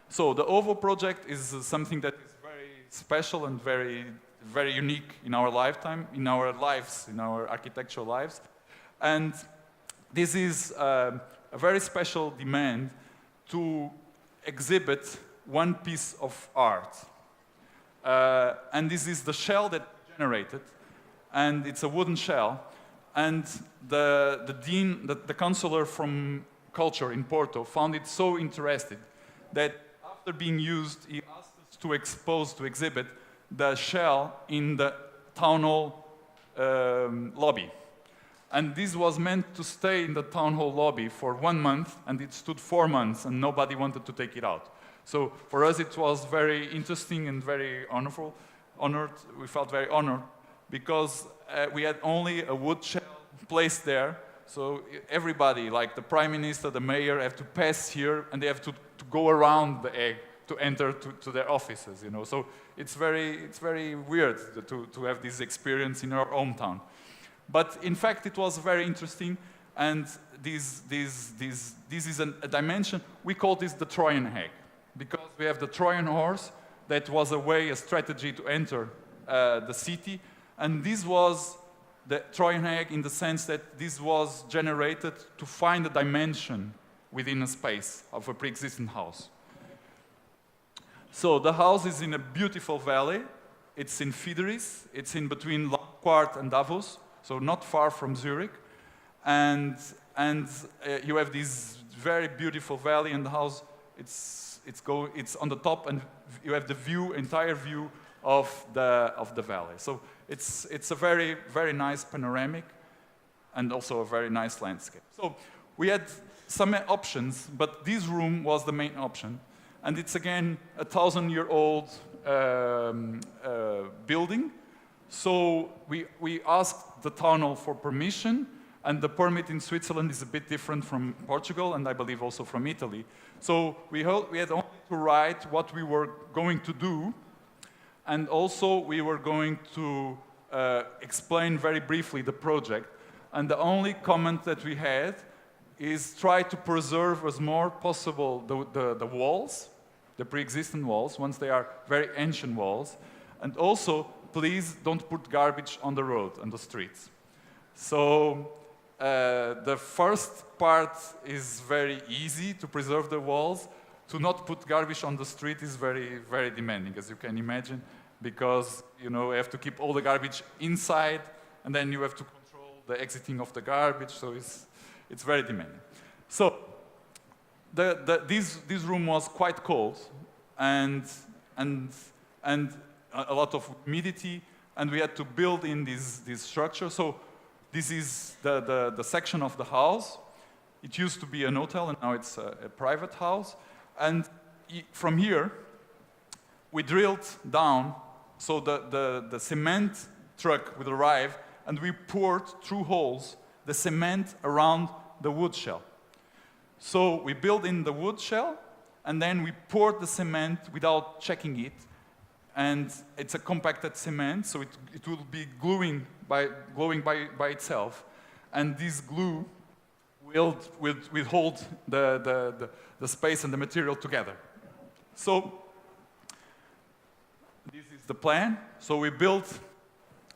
So the OVO project is something that is very special and very, very unique in our lifetime, in our lives, in our architectural lives, and this is a very special demand to exhibit one piece of art. And this is the shell that we generated, and it's a wooden shell. And the dean, the counselor from culture in Porto, found it so interesting that after being used, he asked us to expose, to exhibit the shell in the town hall lobby. And this was meant to stay in the town hall lobby for 1 month, and it stood 4 months, and nobody wanted to take it out. So for us, it was very interesting and very honored. We felt very honored because we had only a wood shell placed there. So everybody, like the prime minister, the mayor, have to pass here, and they have to go around the egg to enter to their offices. So it's very weird to have this experience in our hometown. But in fact, it was very interesting, and this is a dimension. We call this the Trojan Hague, because we have the Trojan horse that was a strategy to enter the city, and this was the Trojan Hague in the sense that this was generated to find a dimension within a space of a pre-existing house. So the house is in a beautiful valley. It's in Fideris. It's in between Langquart and Davos, so not far from Zurich. And you have this very beautiful valley, and the house, it's on the top, and you have the entire view of the valley. So it's a very, very nice panoramic, and also a very nice landscape. So we had some options, but this room was the main option. And it's again a 1,000-year-old building. So we asked the town hall for permission, and the permit in Switzerland is a bit different from Portugal, and I believe also from Italy. So we had only to write what we were going to do, and also we were going to explain very briefly the project. And the only comment that we had is try to preserve as more possible the walls, the pre-existing walls, once they are very ancient walls. And also, please don't put garbage on the road, on the streets. So the first part is very easy, to preserve the walls. To not put garbage on the street is very, very demanding, as you can imagine, because you have to keep all the garbage inside, and then you have to control the exiting of the garbage, so it's very demanding. So this room was quite cold, and a lot of humidity, and we had to build in this structure. So this is the section of the house. It used to be an hotel, and now it's a private house. And from here, we drilled down, so the cement truck would arrive, and we poured through holes the cement around the wood shell. So we built in the wood shell, and then we poured the cement without checking it, and it's a compacted cement, so it will be glowing by itself, and this glue will hold the space and the material together. So this is the plan. So we built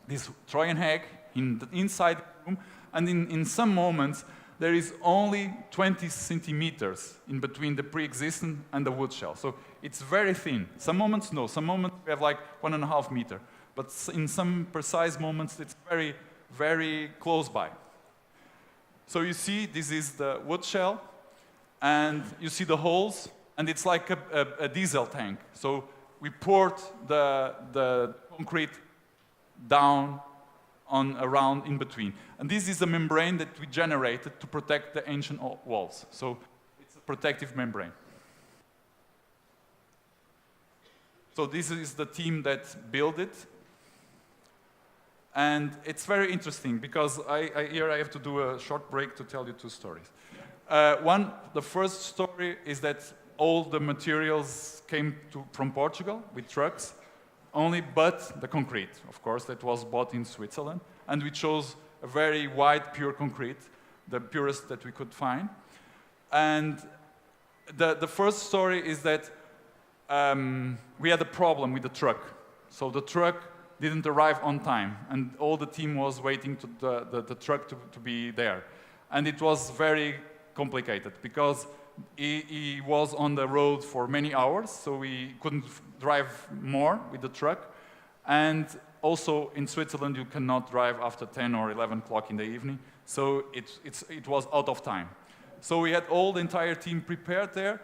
this Trojan Hague inside the room, and in some moments there is only 20 centimeters in between the pre-existing and the wood shell. So it's very thin. Some moments, no. Some moments we have like 1.5 meters. But in some precise moments, it's very, very close by. So you see, this is the wood shell, and you see the holes, and it's like a diesel tank. So we poured the concrete down around in between. And this is a membrane that we generated to protect the ancient walls. So it's a protective membrane. So this is the team that built it. And it's very interesting because here I have to do a short break to tell you two stories. The first story is that all the materials came from Portugal with trucks, but the concrete, of course, that was bought in Switzerland. And we chose a very white, pure concrete, the purest that we could find. And the first story is that we had a problem with the truck. So the truck didn't arrive on time, and all the team was waiting to the truck to be there. And it was very complicated because he was on the road for many hours, so we couldn't drive more with the truck. And also in Switzerland, you cannot drive after 10 or 11 o'clock in the evening, so it was out of time. So we had all the entire team prepared there,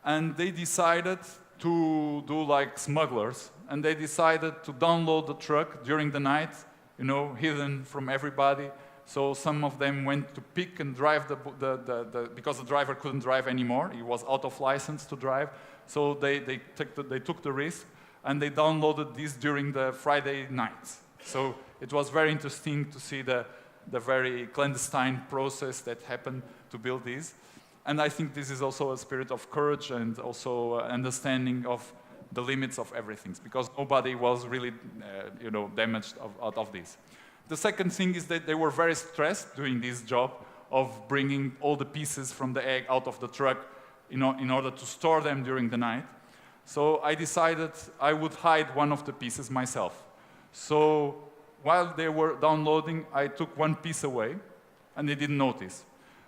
and they decided to do like smugglers, and they decided to download the truck during the night, you know, hidden from everybody. So some of them went to pick and drive because the driver couldn't drive anymore. He was out of license to drive. So they took the risk, and they downloaded this during the Friday night. So it was very interesting to see the very clandestine process that happened to build this. And I think this is also a spirit of courage and also understanding of the limits of everything, because nobody was really damaged out of this. The second thing is that they were very stressed doing this job of bringing all the pieces from the egg out of the truck in order to store them during the night. So I decided I would hide one of the pieces myself. So while they were downloading, I took one piece away, and they didn't notice.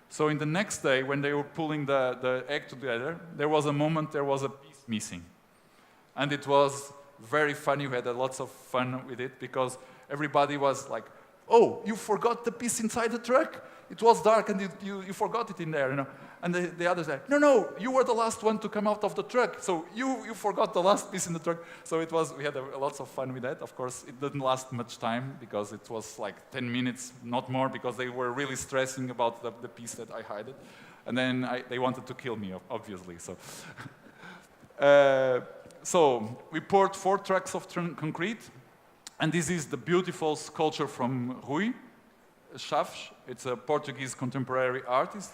So in the next day, when they were pulling the egg together, there was a moment there was a piece missing. And it was very funny. We had lots of fun with it because everybody was like, "Oh, you forgot the piece inside the truck? It was dark and you forgot it in there, you know." And the others said, "No, you were the last one to come out of the truck, so you forgot the last piece in the truck." So we had lots of fun with that. Of course, it didn't last much time because it was like 10 minutes, not more, because they were really stressing about the piece that I hid. And then they wanted to kill me, obviously. So. So we poured 4 trucks of concrete, and this is the beautiful sculpture from Rui Chaves. It's a Portuguese contemporary artist,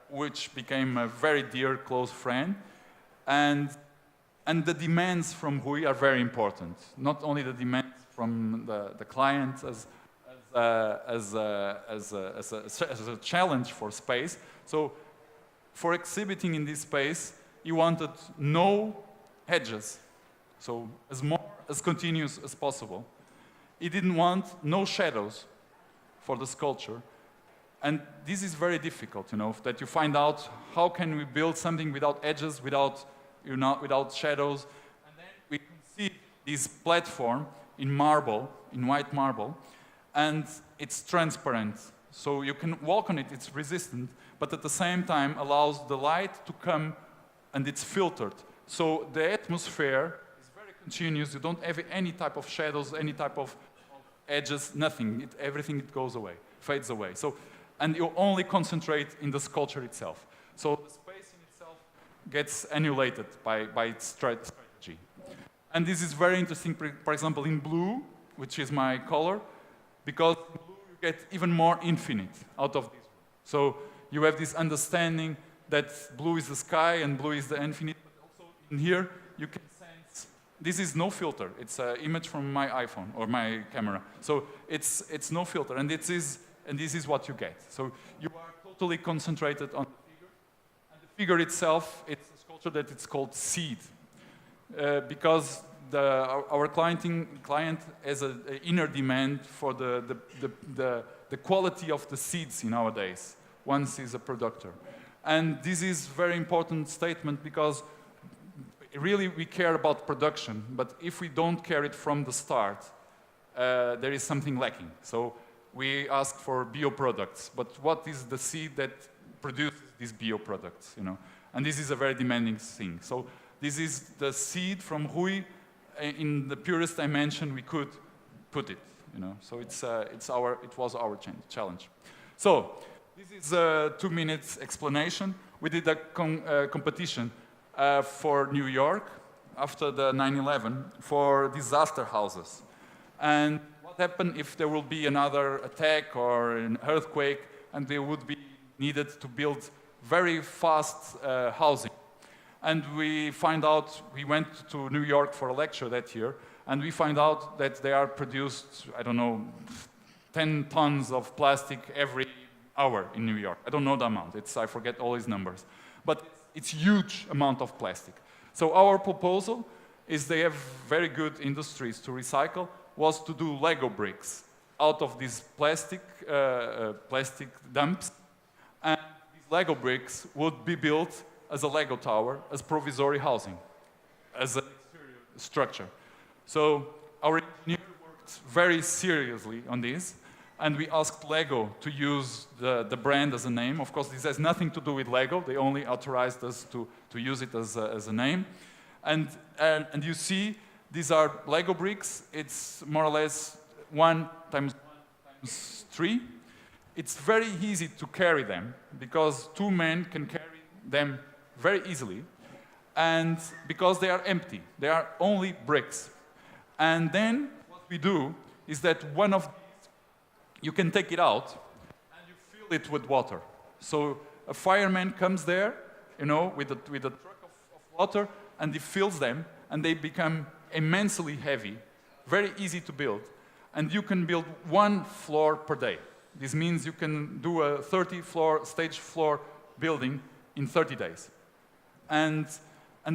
which became a very dear, close friend. And the demands from Rui are very important. Not only the demands from the client as a challenge for space. So for exhibiting in this space, he wanted no edges, so as continuous as possible. He didn't want no shadows for the sculpture. And this is very difficult, that you find out how can we build something without edges, without shadows. And then we conceive this platform in marble, in white marble, and it's transparent. So you can walk on it, it's resistant, but at the same time allows the light to come, and it's filtered. So the atmosphere is very continuous. You don't have any type of shadows, any type of edges, nothing. Everything goes away, fades away. And you only concentrate in the sculpture itself. So the space in itself gets annihilated by its strategy. And this is very interesting, for example, in blue, which is my color, because in blue you get even more infinite out of this. So you have this understanding that blue is the sky and blue is the infinite. In here, you can sense, this is no filter. It's an image from my iPhone or my camera. So it's no filter, and this is what you get. So you are totally concentrated on the figure. And the figure itself, it's a sculpture that it's called seed. Because our client has an inner demand for the quality of the seeds nowadays, once he's a producer. And this is very important statement because really we care about production, but if we don't care it from the start, there is something lacking. So we ask for bioproducts, but what is the seed that produces these bioproducts, And this is a very demanding thing. So this is the seed from Rui in the purest dimension we could put it, So it was our challenge. So this is a 2 minutes explanation. We did a competition for New York, after the 9/11 for disaster houses. And what happened if there will be another attack or an earthquake, and they would be needed to build very fast housing. And we went to New York for a lecture that year, and we find out that they are produced, I don't know, 10 tons of plastic every hour in New York. I don't know the amount, I forget all these numbers. But it's huge amount of plastic. So our proposal is they have very good industries to recycle, was to do Lego bricks out of these plastic dumps. And these Lego bricks would be built as a Lego tower, as provisory housing, as an exterior structure. So our engineer worked very seriously on this, and we asked Lego to use the brand as a name. Of course, this has nothing to do with Lego. They only authorized us to use it as a name. And you see, these are Lego bricks. It's more or less 1 times 1 times 3. It's very easy to carry them, because 2 men can carry them very easily, and because they are empty. They are only bricks. And then what we do is that one of these, you can take it out and you fill it with water. So a fireman comes there, with a truck of water, and he fills them, and they become immensely heavy, very easy to build, and you can build 1 floor per day. This means you can do a 30-floor, stage floor building in 30 days. And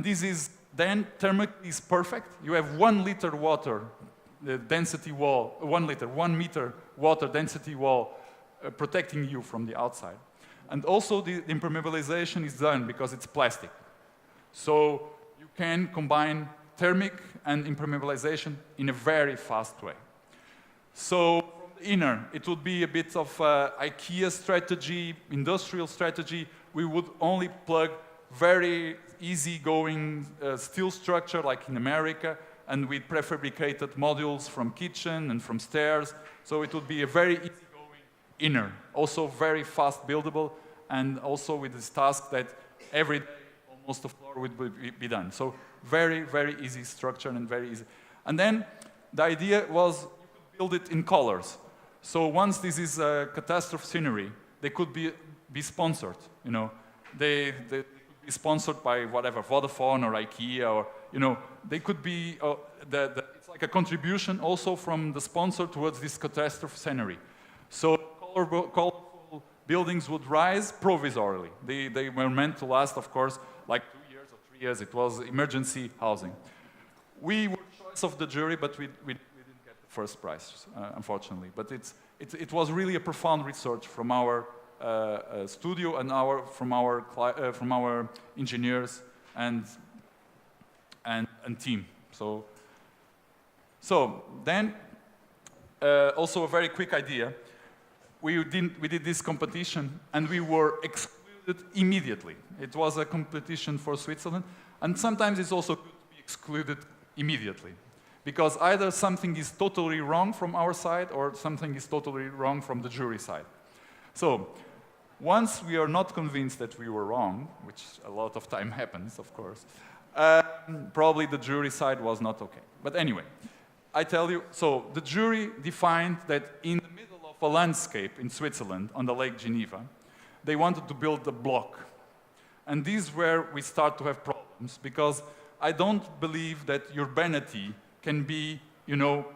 this is then thermically is perfect. You have 1 liter water density wall, 1 meter water density wall protecting you from the outside. And also the impermeabilization is done because it's plastic. So you can combine thermic and impermeabilization in a very fast way. So from the inner, it would be a bit of IKEA strategy, industrial strategy. We would only plug very easy-going steel structure like in America, and with prefabricated modules from kitchen and from stairs. So it would be a very easy-going inner, also very fast buildable, and also with this task that every day almost the floor would be done. So very, very easy structure and very easy. And then the idea was you could build it in colors. So once this is a catastrophe scenery, they could be sponsored, They could be sponsored by whatever, Vodafone or IKEA, or, they could be, it's like a contribution also from the sponsor towards this catastrophe scenery. So colorful buildings would rise provisorily. They were meant to last, of course, like 2 years or 3 years. It was emergency housing. We were choice of the jury, but we didn't get the first prize, unfortunately. But it was really a profound research from our studio and from our engineers and team. So then also a very quick idea. We did this competition and we were excluded immediately. It was a competition for Switzerland, and sometimes it's also good to be excluded immediately, because either something is totally wrong from our side or something is totally wrong from the jury side. So once we are not convinced that we were wrong, which a lot of time happens, of course, probably the jury side was not okay. But anyway, I tell you, so the jury defined that in the middle of a landscape in Switzerland on the Lake Geneva, they wanted to build a block. And this is where we start to have problems, because I don't believe that urbanity can be,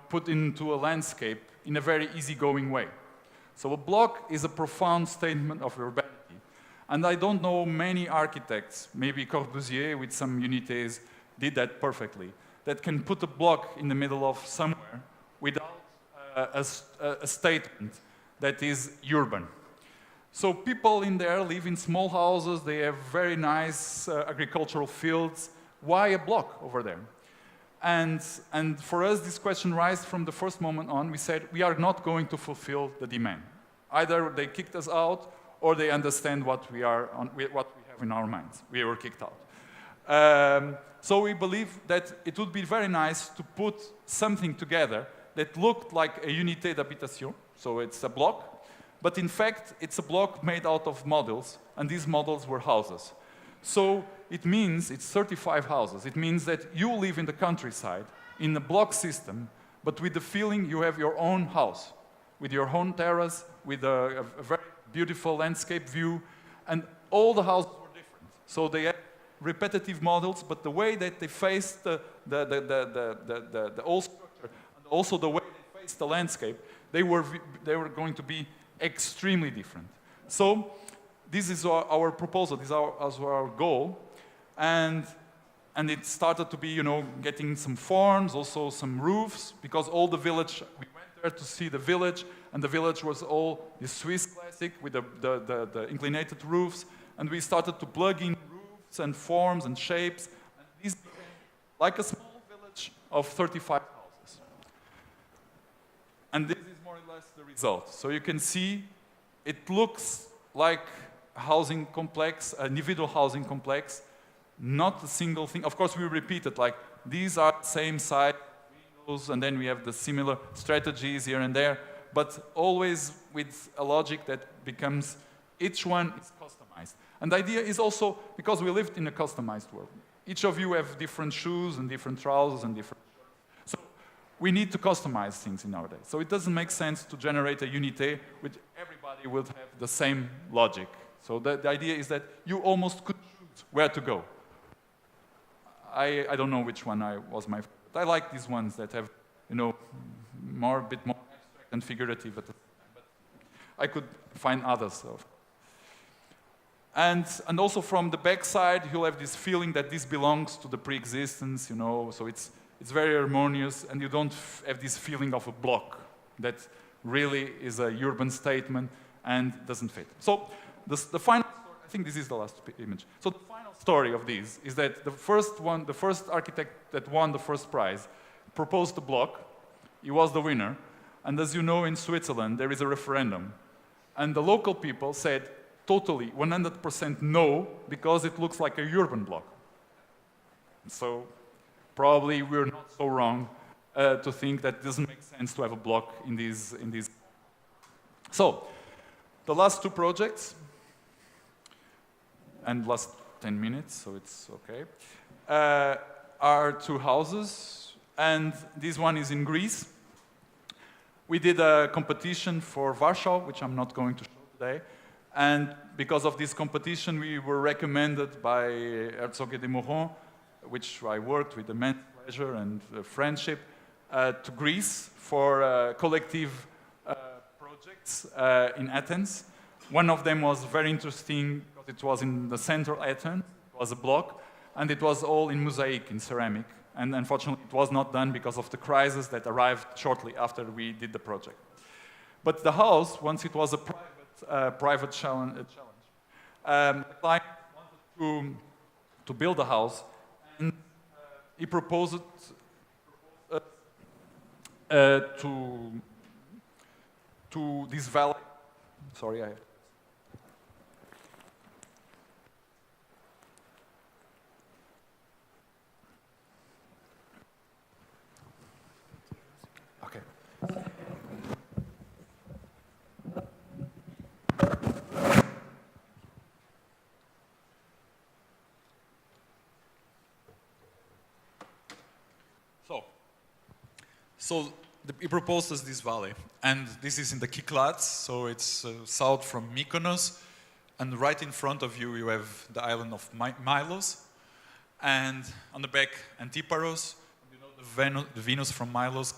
put into a landscape in a very easygoing way. So a block is a profound statement of urbanity. And I don't know many architects, maybe Corbusier with some unités did that perfectly, that can put a block in the middle of somewhere without a statement that is urban. So people in there live in small houses, they have very nice agricultural fields. Why a block over there? And for us, this question arises from the first moment on. We said, we are not going to fulfill the demand. Either they kicked us out, or they understand what we have in our minds. We were kicked out. So we believe that it would be very nice to put something together that looked like a unité d'habitation, so it's a block, but in fact, it's a block made out of models, and these models were houses. So it means it's 35 houses. It means that you live in the countryside, in a block system, but with the feeling you have your own house, with your own terrace, with a very beautiful landscape view, and all the houses were different. So they have repetitive models, but the way that they face the old structure, and also the way they face the landscape, they were going to be extremely different. So this is our proposal, this is our goal, and it started to be, you know, getting some forms, also some roofs, because all the village, we went there to see the village, and the village was all the Swiss classic with the inclinated roofs, and we started to plug in roofs and forms and shapes, and this became like a small village of 35 houses. And this is more or less the result. So you can see it looks like a housing complex, an individual housing complex, not a single thing. Of course, we repeat it, like these are same size windows, and then we have the similar strategies here and there, but always with a logic that becomes each one is customized. And the idea is also, because we lived in a customized world, each of you have different shoes and different trousers and different shirts. So we need to customize things in our day. So it doesn't make sense to generate a unité which everybody will have the same logic. So the idea is that you almost could choose where to go. I don't know which one was my favorite. I like these ones that have, you know, a bit more abstract and figurative at the same time, but I could find others. So. And also from the back side, you'll have this feeling that this belongs to the pre-existence, you know, so it's very harmonious, and you don't have this feeling of a block that really is a urban statement and doesn't fit. So the final story, I think this is the last image. So the final story of this is that the first architect that won the first prize proposed the block. He was the winner. And as you know, in Switzerland, there is a referendum. And the local people said totally, 100% no, because it looks like a urban block. So probably we're not so wrong to think that it doesn't make sense to have a block in these. So the last two projects, and last 10 minutes, so it's okay, are two houses, and this one is in Greece. We did a competition for Warsaw, which I'm not going to show today, and because of this competition, we were recommended by Herzog de Meuron, which I worked with immense pleasure and friendship, to Greece for collective projects in Athens. One of them was very interesting because it was in the central Athens, it was a block, and it was all in mosaic, in ceramic. And unfortunately, it was not done because of the crisis that arrived shortly after we did the project. But the house, once it was a private challenge, the client wanted to build a house, and he proposed to this valley. Sorry, I have. Okay. So he proposed us this valley, and this is in the Kyklades, so it's south from Mykonos, and right in front of you, you have the island of Milos, and on the back, Antiparos. You know, the Venus from Milos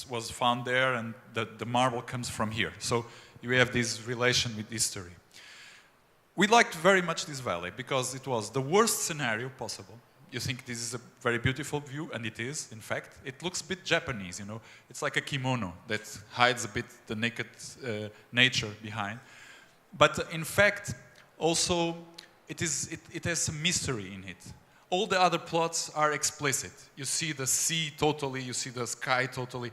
was found there, and the marble comes from here. So you have this relation with history. We liked very much this valley because it was the worst scenario possible. You think this is a very beautiful view, and it is, in fact. It looks a bit Japanese, you know. It's like a kimono that hides a bit the naked nature behind. But in fact, also, it has some mystery in it. All the other plots are explicit. You see the sea totally, you see the sky totally.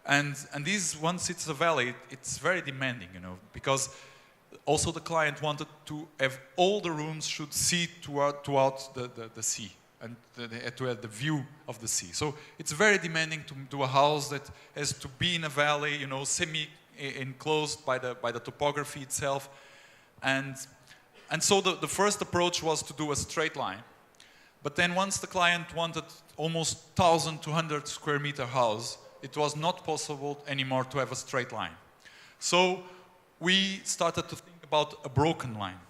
And this, once it's a valley, it's very demanding, you know, because also the client wanted to have all the rooms should see throughout the sea, and to have the view of the sea. So it's very demanding to do a house that has to be in a valley, you know, semi-enclosed by the topography itself. And And so the first approach was to do a straight line. But then once the client wanted almost 1,200 square meter house, it was not possible anymore to have a straight line. So we started to think about a broken line.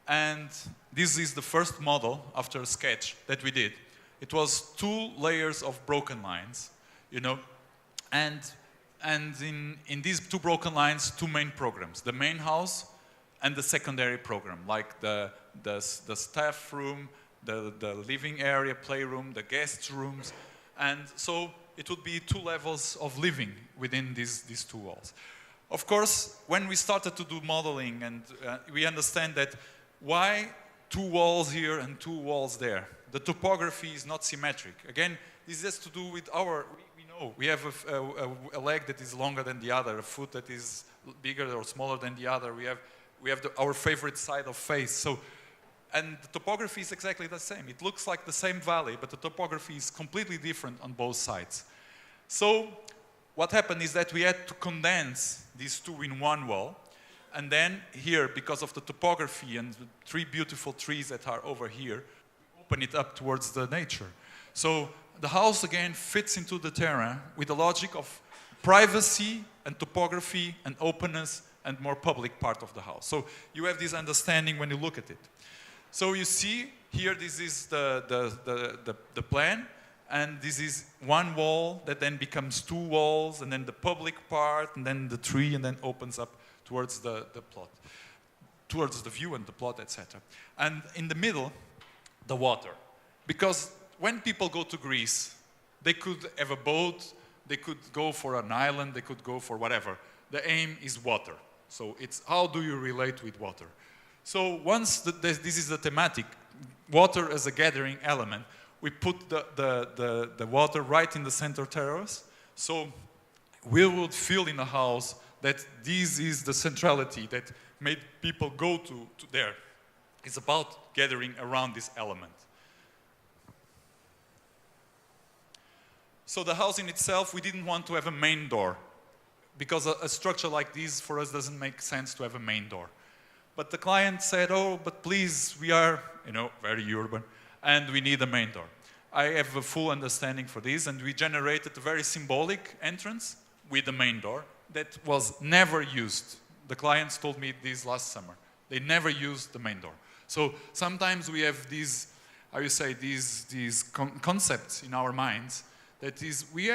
And this is the first model after a sketch that we did. It was 2 layers of broken lines, you know, and in these 2 broken lines, 2 main programs, the main house and the secondary program, like the staff room, the living area, playroom, the guest rooms. And so it would be 2 levels of living within these 2 walls. Of course, when we started to do modeling, and we understand that why 2 walls here and 2 walls there? The topography is not symmetric. Again, this has to do with we know, we have a leg that is longer than the other, a foot that is bigger or smaller than the other. We have our favorite side of face. So, and the topography is exactly the same. It looks like the same valley, but the topography is completely different on both sides. So what happened is that we had to condense these 2 in 1 wall. And then here, because of the topography and the 3 beautiful trees that are over here, we open it up towards the nature. So the house again fits into the terrain with the logic of privacy and topography and openness and more public part of the house. So you have this understanding when you look at it. So you see here, this is the plan, and this is 1 wall that then becomes 2 walls, and then the public part, and then the tree, and then opens up towards the plot, towards the view and the plot, etc. And in the middle, the water. Because when people go to Greece, they could have a boat, they could go for an island, they could go for whatever. The aim is water. So it's how do you relate with water? So once this is the thematic, water as a gathering element, we put the water right in the center terrace. So we would feel in the house that this is the centrality that made people go to there. It's about gathering around this element. So the house in itself, we didn't want to have a main door, because a structure like this for us doesn't make sense to have a main door. But the client said, oh, but please, we are, you know, very urban, and we need a main door. I have a full understanding for this, and we generated a very symbolic entrance with the main door that was never used. The clients told me this last summer. They never used the main door. So sometimes we have these, how you say, these concepts in our minds that is, we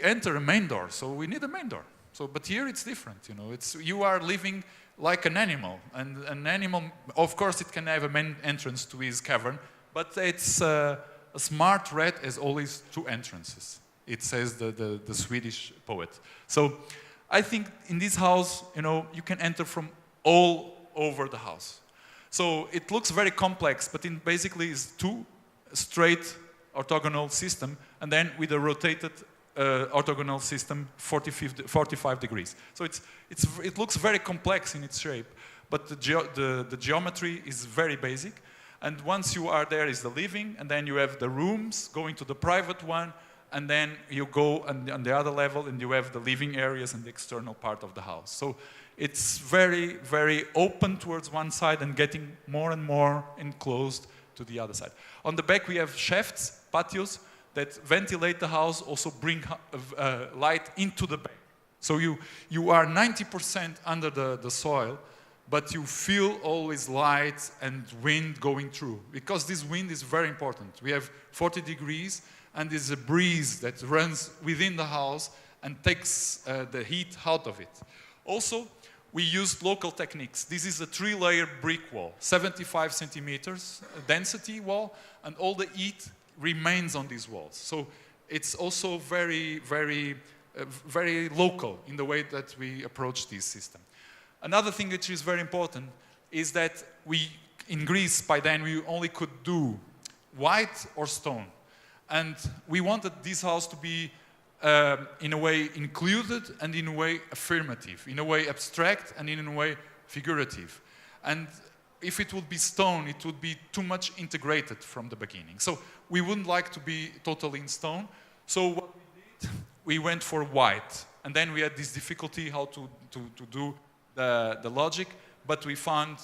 enter a main door, so we need a main door. So, but here it's different, you know. You are living like an animal, and an animal, of course, it can have a main entrance to his cavern, but it's a smart rat has always 2 entrances. It says the Swedish poet. So I think in this house, you know, you can enter from all over the house. So it looks very complex, but it basically is 2 straight orthogonal system, and then with a rotated orthogonal system 45 degrees. So it looks very complex in its shape, but the geometry is very basic. And once you are there is the living, and then you have the rooms going to the private one, and then you go on the other level and you have the living areas and the external part of the house. So it's very, very open towards one side and getting more and more enclosed to the other side. On the back we have shafts, patios, that ventilate the house, also bring light into the back. So you are 90% under the soil, but you feel always light and wind going through, because this wind is very important. We have 40 degrees, and there's a breeze that runs within the house and takes the heat out of it. Also, we used local techniques. This is a 3-layer brick wall, 75 centimeters density wall, and all the heat remains on these walls. So it's also very, very, very local in the way that we approach this system. Another thing which is very important is that in Greece, by then, we only could do white or stone. And we wanted this house to be, in a way, included and in a way affirmative, in a way abstract and in a way figurative. And if it would be stone, it would be too much integrated from the beginning. So we wouldn't like to be totally in stone. So what we did, we went for white. And then we had this difficulty how to do the logic. but we find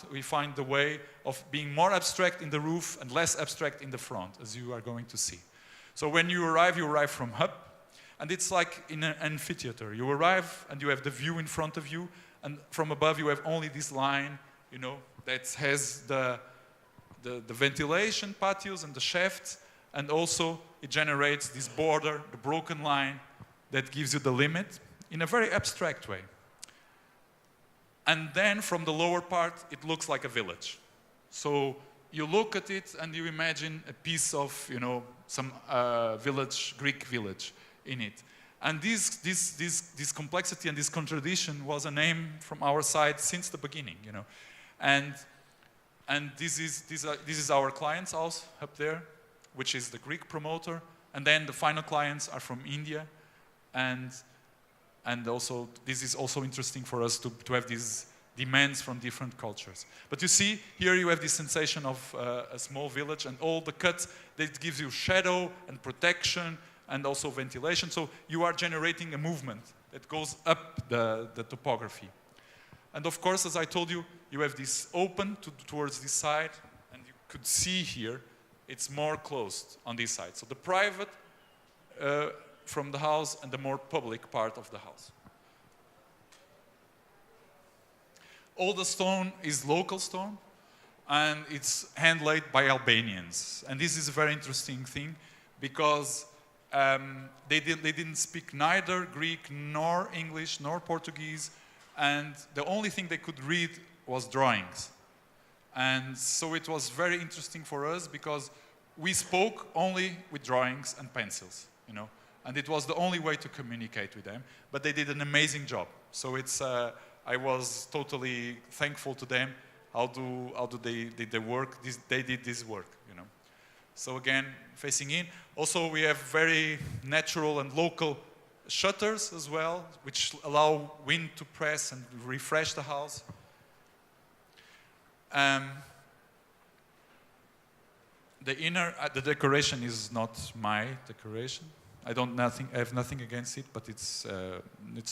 the way of being more abstract in the roof and less abstract in the front, as you are going to see. So when you arrive from Hub, and it's like in an amphitheater. You arrive and you have the view in front of you, and from above you have only this line, you know, that has the ventilation patios and the shafts, and also it generates this border, the broken line, that gives you the limit in a very abstract way. And then from the lower part, it looks like a village. So you look at it and you imagine a piece of, you know, some village, Greek village in it. And this complexity and this contradiction was a name from our side since the beginning, you know. And this is our client's house up there, which is the Greek promoter. And then the final clients are from India. And also, this is also interesting for us to have these demands from different cultures. But you see, here you have this sensation of a small village, and all the cuts, that gives you shadow and protection and also ventilation. So you are generating a movement that goes up the topography. And of course, as I told you, you have this open towards this side, and you could see here, it's more closed on this side. So the private from the house and the more public part of the house. All the stone is local stone, and it's hand-laid by Albanians. And this is a very interesting thing, because they didn't speak neither Greek, nor English, nor Portuguese, and the only thing they could read was drawings. And so it was very interesting for us, because we spoke only with drawings and pencils, you know. And it was the only way to communicate with them. But they did an amazing job. So it's, I was totally thankful to them. How do they did the work? They did this work, you know. So again, facing in. Also, we have very natural and local shutters as well, which allow wind to press and refresh the house. The inner, the decoration is not my decoration. I have nothing against it, but it's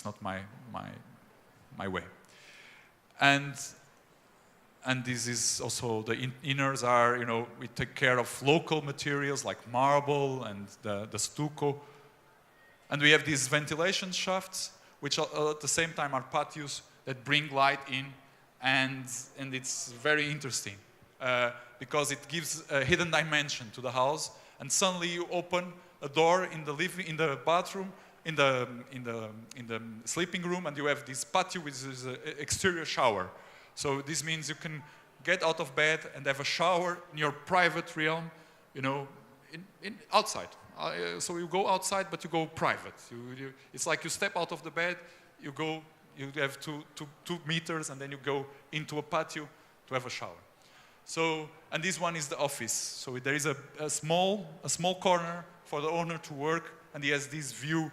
not my way. And this is also, the inners are, you know, we take care of local materials like marble and the stucco. And we have these ventilation shafts, which at the same time are patios that bring light in, and it's very interesting because it gives a hidden dimension to the house. And suddenly you open a door in the bathroom, in the sleeping room, and you have this patio which is an exterior shower. So this means you can get out of bed and have a shower in your private realm, you know, outside. So you go outside, but you go private. It's like you step out of the bed, you have two meters, and then you go into a patio to have a shower. So, and this one is the office. So there is a small corner for the owner to work, and he has this view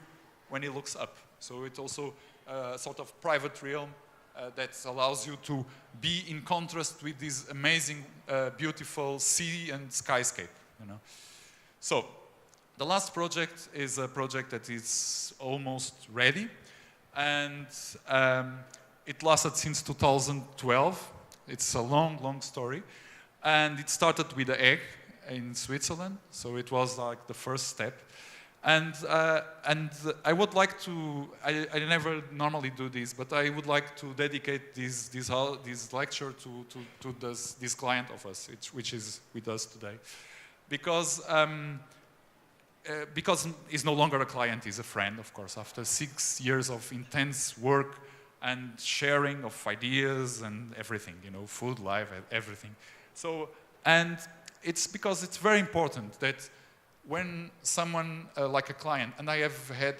when he looks up. So it's also a sort of private realm that allows you to be in contrast with this amazing, beautiful sea and skyscape, you know. So the last project is a project that is almost ready, and it lasted since 2012. It's a long, long story, and it started with the Hague in Switzerland, so it was like the first step. And I would like to, I never normally do this, but I would like to dedicate this lecture to this client of us, which is with us today. Because he's no longer a client, he's a friend, of course, after 6 years of intense work and sharing of ideas and everything, you know, food, life, everything. So, and it's because it's very important that when someone like a client, and I have had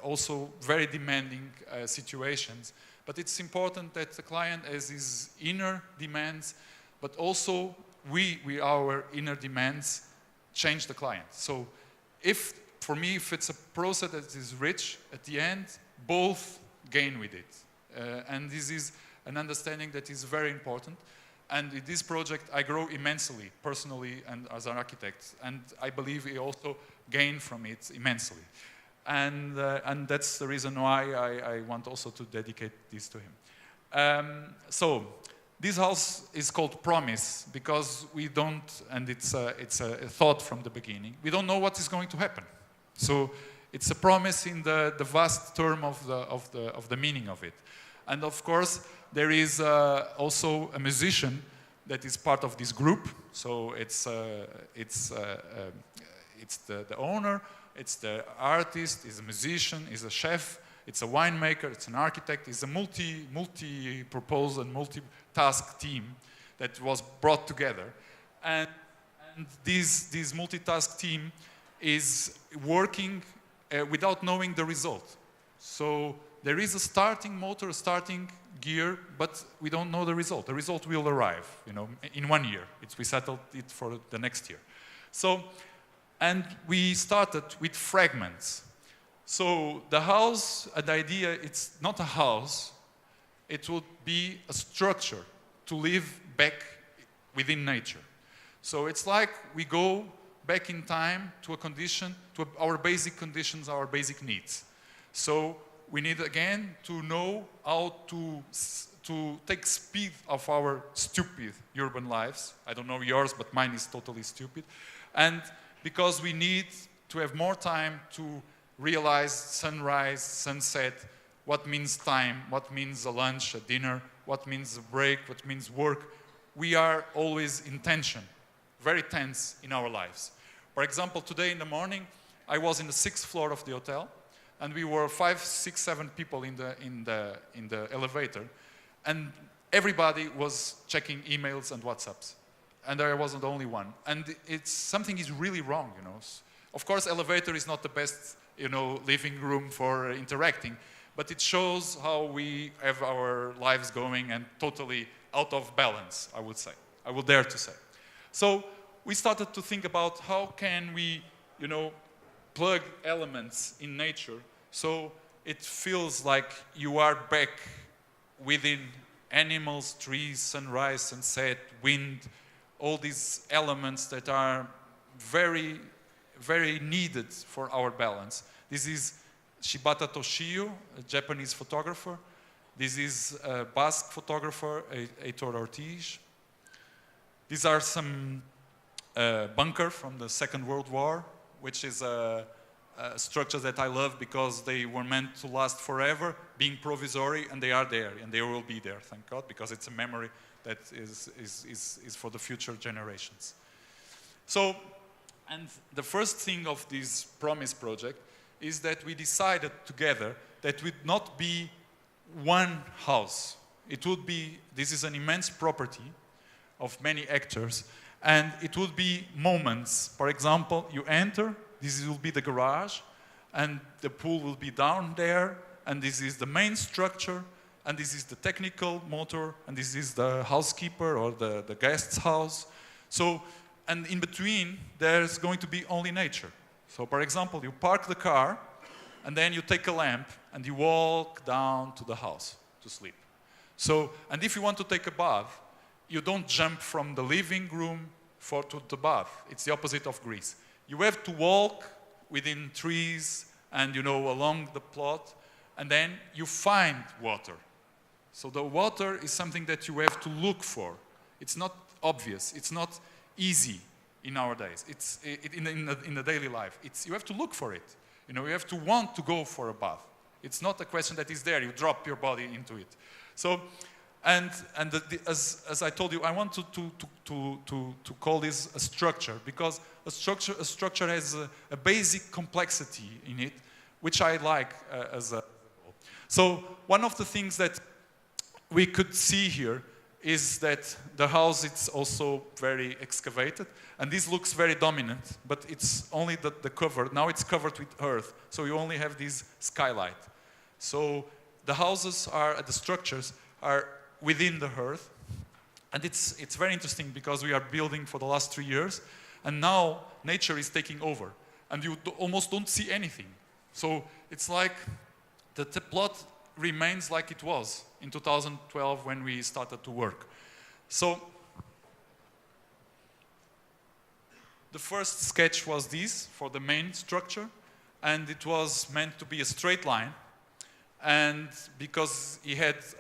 also very demanding situations, but it's important that the client has his inner demands, but also our inner demands change the client. So for me, if it's a process that is rich, at the end, both gain with it. And this is an understanding that is very important. And in this project, I grow immensely, personally and as an architect. And I believe he also gained from it immensely. And that's the reason why I want also to dedicate this to him. So This house is called Promise because we don't, and it's a thought from the beginning, we don't know what is going to happen. So it's a promise in the vast term of the meaning of it. And of course, there is also a musician that is part of this group. So it's the owner, it's the artist, it's a musician, it's a chef, it's a winemaker, it's an architect, it's a multi-purpose and multi-task team that was brought together. And this multitask team is working without knowing the result. So there is a starting motor, a starting gear, but we don't know the result. The result will arrive, in 1 year. We settled it for the next year. So, and we started with fragments. So the house, the idea, it's not a house, it would be a structure to live back within nature. So it's like we go back in time to a condition, to our basic conditions, our basic needs. So we need again to know how to take speed of our stupid urban lives. I don't know yours, but mine is totally stupid. And because we need to have more time to realize sunrise, sunset, what means time, what means a lunch, a dinner, what means a break, what means work. We are always in tension, very tense in our lives. For example, today in the morning, I was in the 6th floor of the hotel, and we were 5, 6, 7 people in the elevator, and everybody was checking emails and WhatsApps, and I wasn't the only one. And something is really wrong, Of course, elevator is not the best, living room for interacting, but it shows how we have our lives going and totally out of balance, I would say. I would dare to say. So we started to think about how can we, plug elements in nature so it feels like you are back within animals, trees, sunrise, sunset, wind, all these elements that are very, very needed for our balance. This is Shibata Toshio, a Japanese photographer. This is a Basque photographer, Heitor Ortiz. These are some bunker from the Second World War, which is a structure that I love because they were meant to last forever, being provisory, and they are there, and they will be there, thank God, because it's a memory that is for the future generations. So, and the first thing of this Promise project is that we decided together that it would not be one house. It would be, this is an immense property of many hectares, and it would be moments. For example, you enter, this will be the garage, and the pool will be down there, and this is the main structure, and this is the technical motor, and this is the housekeeper or the guest's house. So, and in between, there's going to be only nature. So, for example, you park the car, and then you take a lamp, and you walk down to the house to sleep. So, and if you want to take a bath, you don't jump from the living room to the bath. It's the opposite of Greece. You have to walk within trees and, along the plot, and then you find water. So the water is something that you have to look for. It's not obvious. It's not easy in our days. It's in the daily life. You have to look for it. You have to want to go for a bath. It's not a question that is there. You drop your body into it. So, as I told you, I want to call this a structure because a structure has a basic complexity in it, which I like as a whole. So one of the things that we could see here is that the house is also very excavated, and this looks very dominant, but it's only the cover. Now it's covered with earth, so you only have this skylight. So the houses the structures are within the earth, and it's very interesting because we are building for the last 3 years, and now nature is taking over, and you almost don't see anything. So it's like the plot remains like it was in 2012 when we started to work. So the first sketch was this for the main structure, and it was meant to be a straight line. And because he has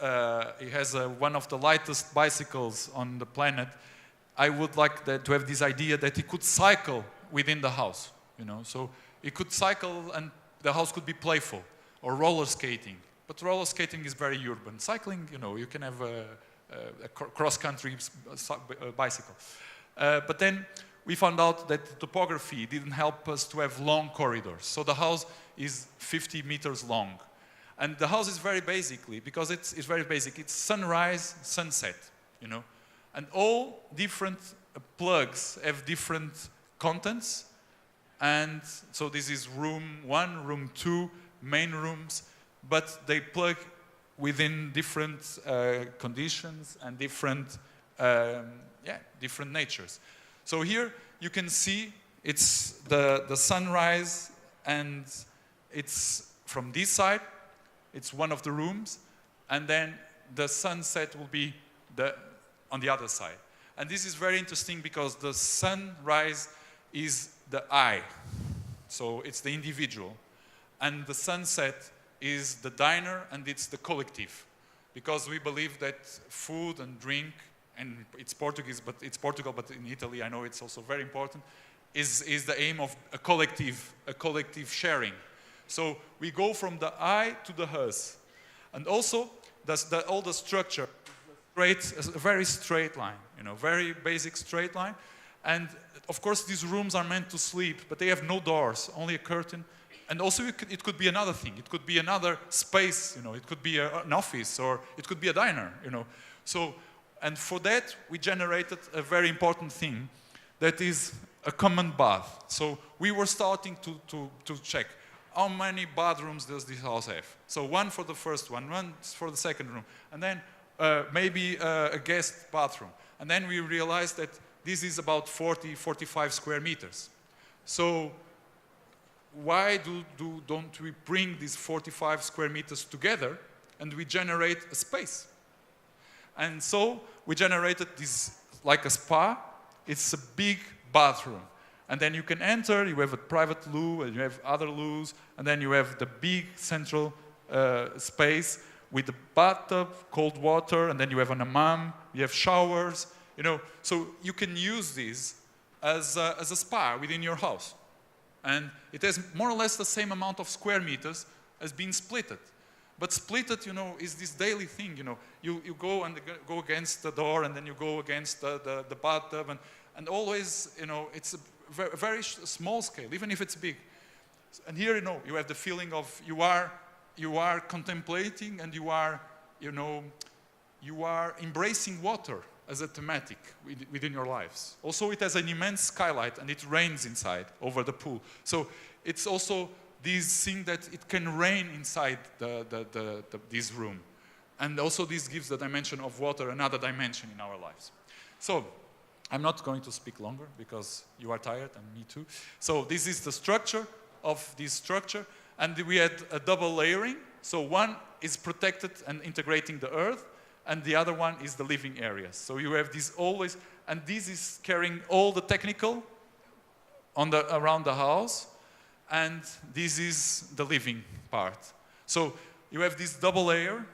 one of the lightest bicycles on the planet, I would like to have this idea that he could cycle within the house, So he could cycle and the house could be playful, or roller skating. But roller skating is very urban. Cycling, you can have a cross-country bicycle. But then we found out that the topography didn't help us to have long corridors. So the house is 50 meters long. And the house is very basically, because it's very basic, it's sunrise, sunset, And all different plugs have different contents. And so this is room 1, room 2, main rooms, but they plug within different conditions and different natures. So here you can see it's the sunrise, and it's from this side, it's one of the rooms, and then the sunset will be on the other side. And this is very interesting because the sunrise is the I, so it's the individual, and the sunset is the diner, and it's the collective, because we believe that food and drink, and it's Portugal, but in Italy I know it's also very important, is the aim of a collective sharing. So we go from the I to the us, and also all the structure is a very straight line, very basic straight line, and of course these rooms are meant to sleep, but they have no doors, only a curtain. And also it could be another thing. It could be another space, It could be an office, or it could be a diner, So, and for that, we generated a very important thing, that is a common bath. So we were starting to check how many bathrooms does this house have. So one for the first one for the second room, and then maybe a guest bathroom. And then we realized that this is about 45 square meters. So why don't we bring these 45 square meters together and we generate a space? And so we generated this like a spa. It's a big bathroom. And then you can enter, you have a private loo, and you have other loos, and then you have the big central space with the bathtub, cold water, and then you have an hammam, you have showers, So you can use this as a spa within your house. And it has more or less the same amount of square meters as being splitted. But splitted, is this daily thing, You go and go against the door, and then you go against the bathtub, and always, it's a very small scale, even if it's big. And here, you have the feeling of you are contemplating, and you are embracing water as a thematic within your lives. Also, it has an immense skylight, and it rains inside over the pool. So it's also this thing that it can rain inside this room. And also this gives the dimension of water another dimension in our lives. So I'm not going to speak longer because you are tired, and me too. So this is the structure of this structure, and we had a double layering. So one is protected and integrating the earth, and the other one is the living areas. So you have this always, and this is carrying all the technical around the house, and this is the living part. So you have this double layer,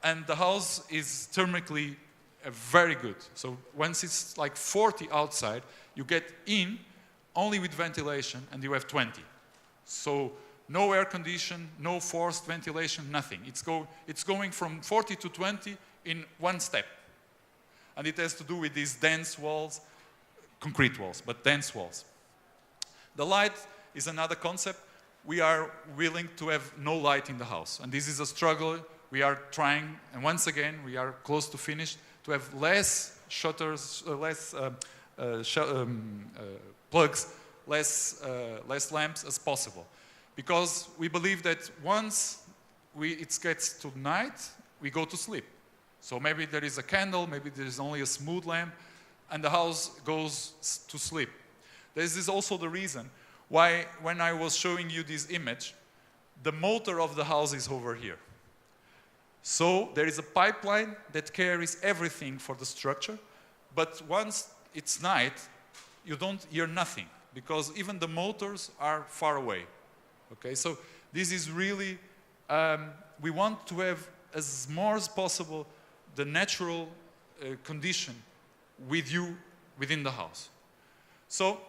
and the house is thermically very good. So once it's like 40 outside, you get in only with ventilation, and you have 20. So no air condition, no forced ventilation, nothing. It's going from 40 to 20 in one step. And it has to do with these dense walls, concrete walls, but dense walls. The light is another concept. We are willing to have no light in the house. And this is a struggle. We are trying, and once again, we are close to finished, to have less shutters, less plugs, less lamps as possible. Because we believe that once it gets to night, we go to sleep. So maybe there is a candle, maybe there is only a smooth lamp, and the house goes to sleep. This is also the reason why, when I was showing you this image, the motor of the house is over here. So there is a pipeline that carries everything for the structure, but once it's night, you don't hear nothing, because even the motors are far away. Okay, so this is really we want to have as more as possible the natural condition with you within the house. So,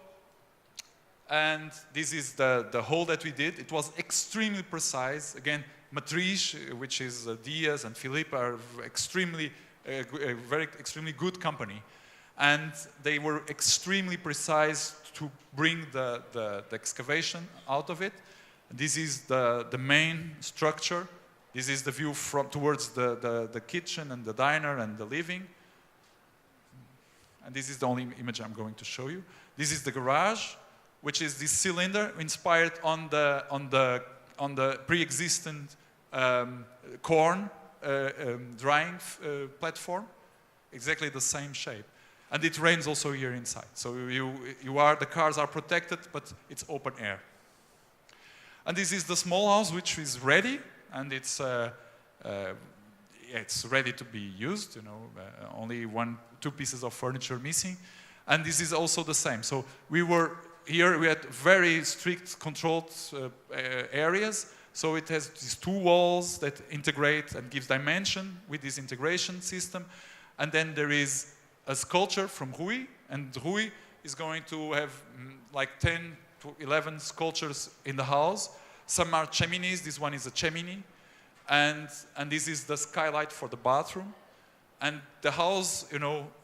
and this is the hole that we did. It was extremely precise. Again, Matrice, which is Diaz and Philippe, are extremely good company. And they were extremely precise to bring the excavation out of it. This is the main structure. This is the view from towards the kitchen and the diner and the living. And this is the only image I'm going to show you. This is the garage, which is this cylinder inspired on the pre-existing corn drying platform, exactly the same shape. And it rains also here inside. So the cars are protected, but it's open air. And this is the small house, which is ready, and it's ready to be used. Only 2 pieces of furniture missing, and this is also the same. So we had very strict controlled areas. So it has these 2 walls that integrate and give dimension with this integration system, and then there is a sculpture from Rui, and Rui is going to have like 10 to 11 sculptures in the house. Some are chimneys. This one is a chimney, and this is the skylight for the bathroom. And the house,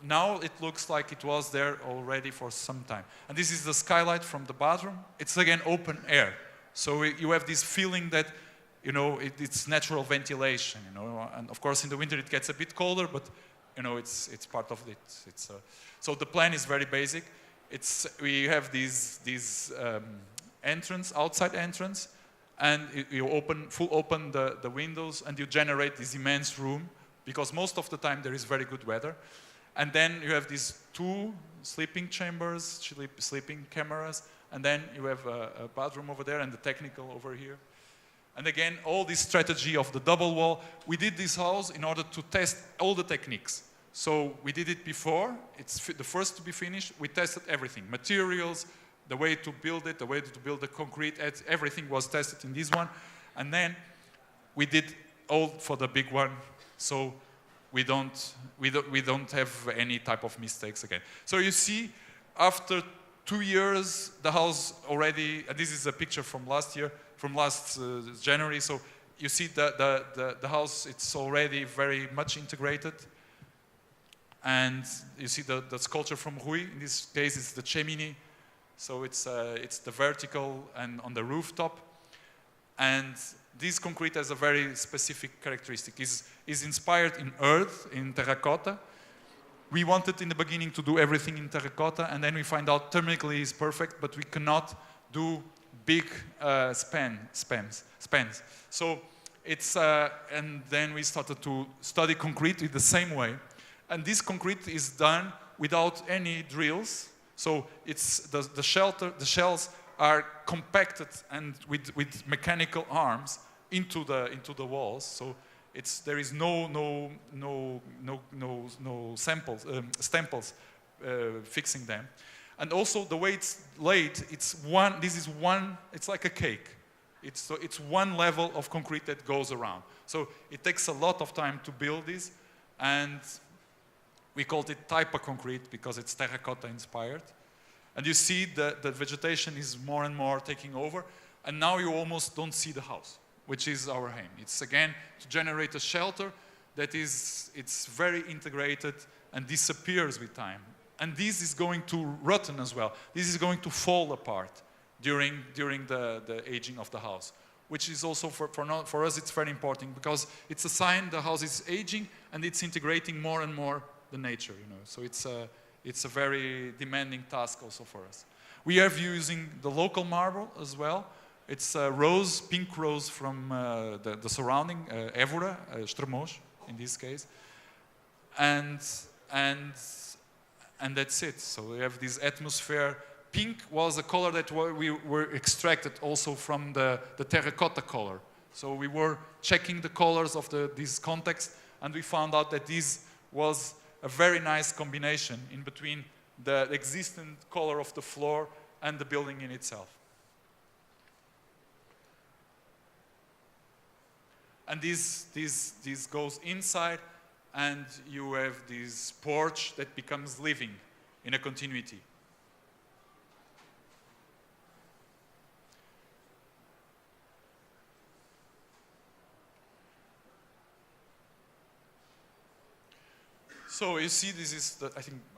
now it looks like it was there already for some time. And this is the skylight from the bathroom. It's again open air, so you have this feeling that it's natural ventilation. And of course in the winter it gets a bit colder, but it's part of it. So the plan is very basic. We have these entrance, outside entrance, and you open the windows, and you generate this immense room, because most of the time there is very good weather. And then you have these 2 sleeping chambers, sleeping cameras, and then you have a bathroom over there and the technical over here. And again, all this strategy of the double wall, we did this house in order to test all the techniques. So we did it before, it's the first to be finished. We tested everything, materials, the way to build it, the way to build the concrete, everything was tested in this one. And then we did all for the big one, so we don't have any type of mistakes again. So you see, after 2 years, the house already, and this is a picture from last year, from last January, so you see the house, it's already very much integrated. And you see the sculpture from Rui, in this case it's the chimney, so it's the vertical and on the rooftop. And this concrete has a very specific characteristic. Is inspired in earth, in terracotta. We wanted in the beginning to do everything in terracotta, and then we find out thermically is perfect, but we cannot do big spans. So it's and then we started to study concrete in the same way. And this concrete is done without any drills. So it's the shells are compacted and with mechanical arms into the walls. So there is no stemples fixing them. And also the way it's laid, it's like a cake. It's one level of concrete that goes around. So it takes a lot of time to build this, and we called it Taipa concrete because it's terracotta inspired. And you see the vegetation is more and more taking over, and now you almost don't see the house, which is our aim. It's again to generate a shelter that it's very integrated and disappears with time. And this is going to rotten as well. This is going to fall apart during the aging of the house, which is also for us it's very important, because it's a sign the house is aging and it's integrating more and more the nature, So it's a very demanding task also for us. We are using the local marble as well. It's a pink rose from the surrounding Évora, Estremoz in this case, and that's it. So we have this atmosphere. Pink was a color that we were extracted also from the terracotta color. So we were checking the colors of this context, and we found out that this was a very nice combination in between the existing color of the floor and the building in itself. And this goes inside, and you have this porch that becomes living in a continuity. So you see,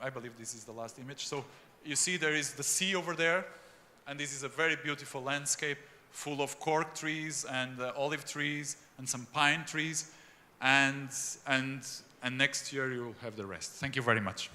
I believe this is the last image. So you see there is the sea over there, and this is a very beautiful landscape full of cork trees and olive trees and some pine trees, and next year you'll have the rest. Thank you very much.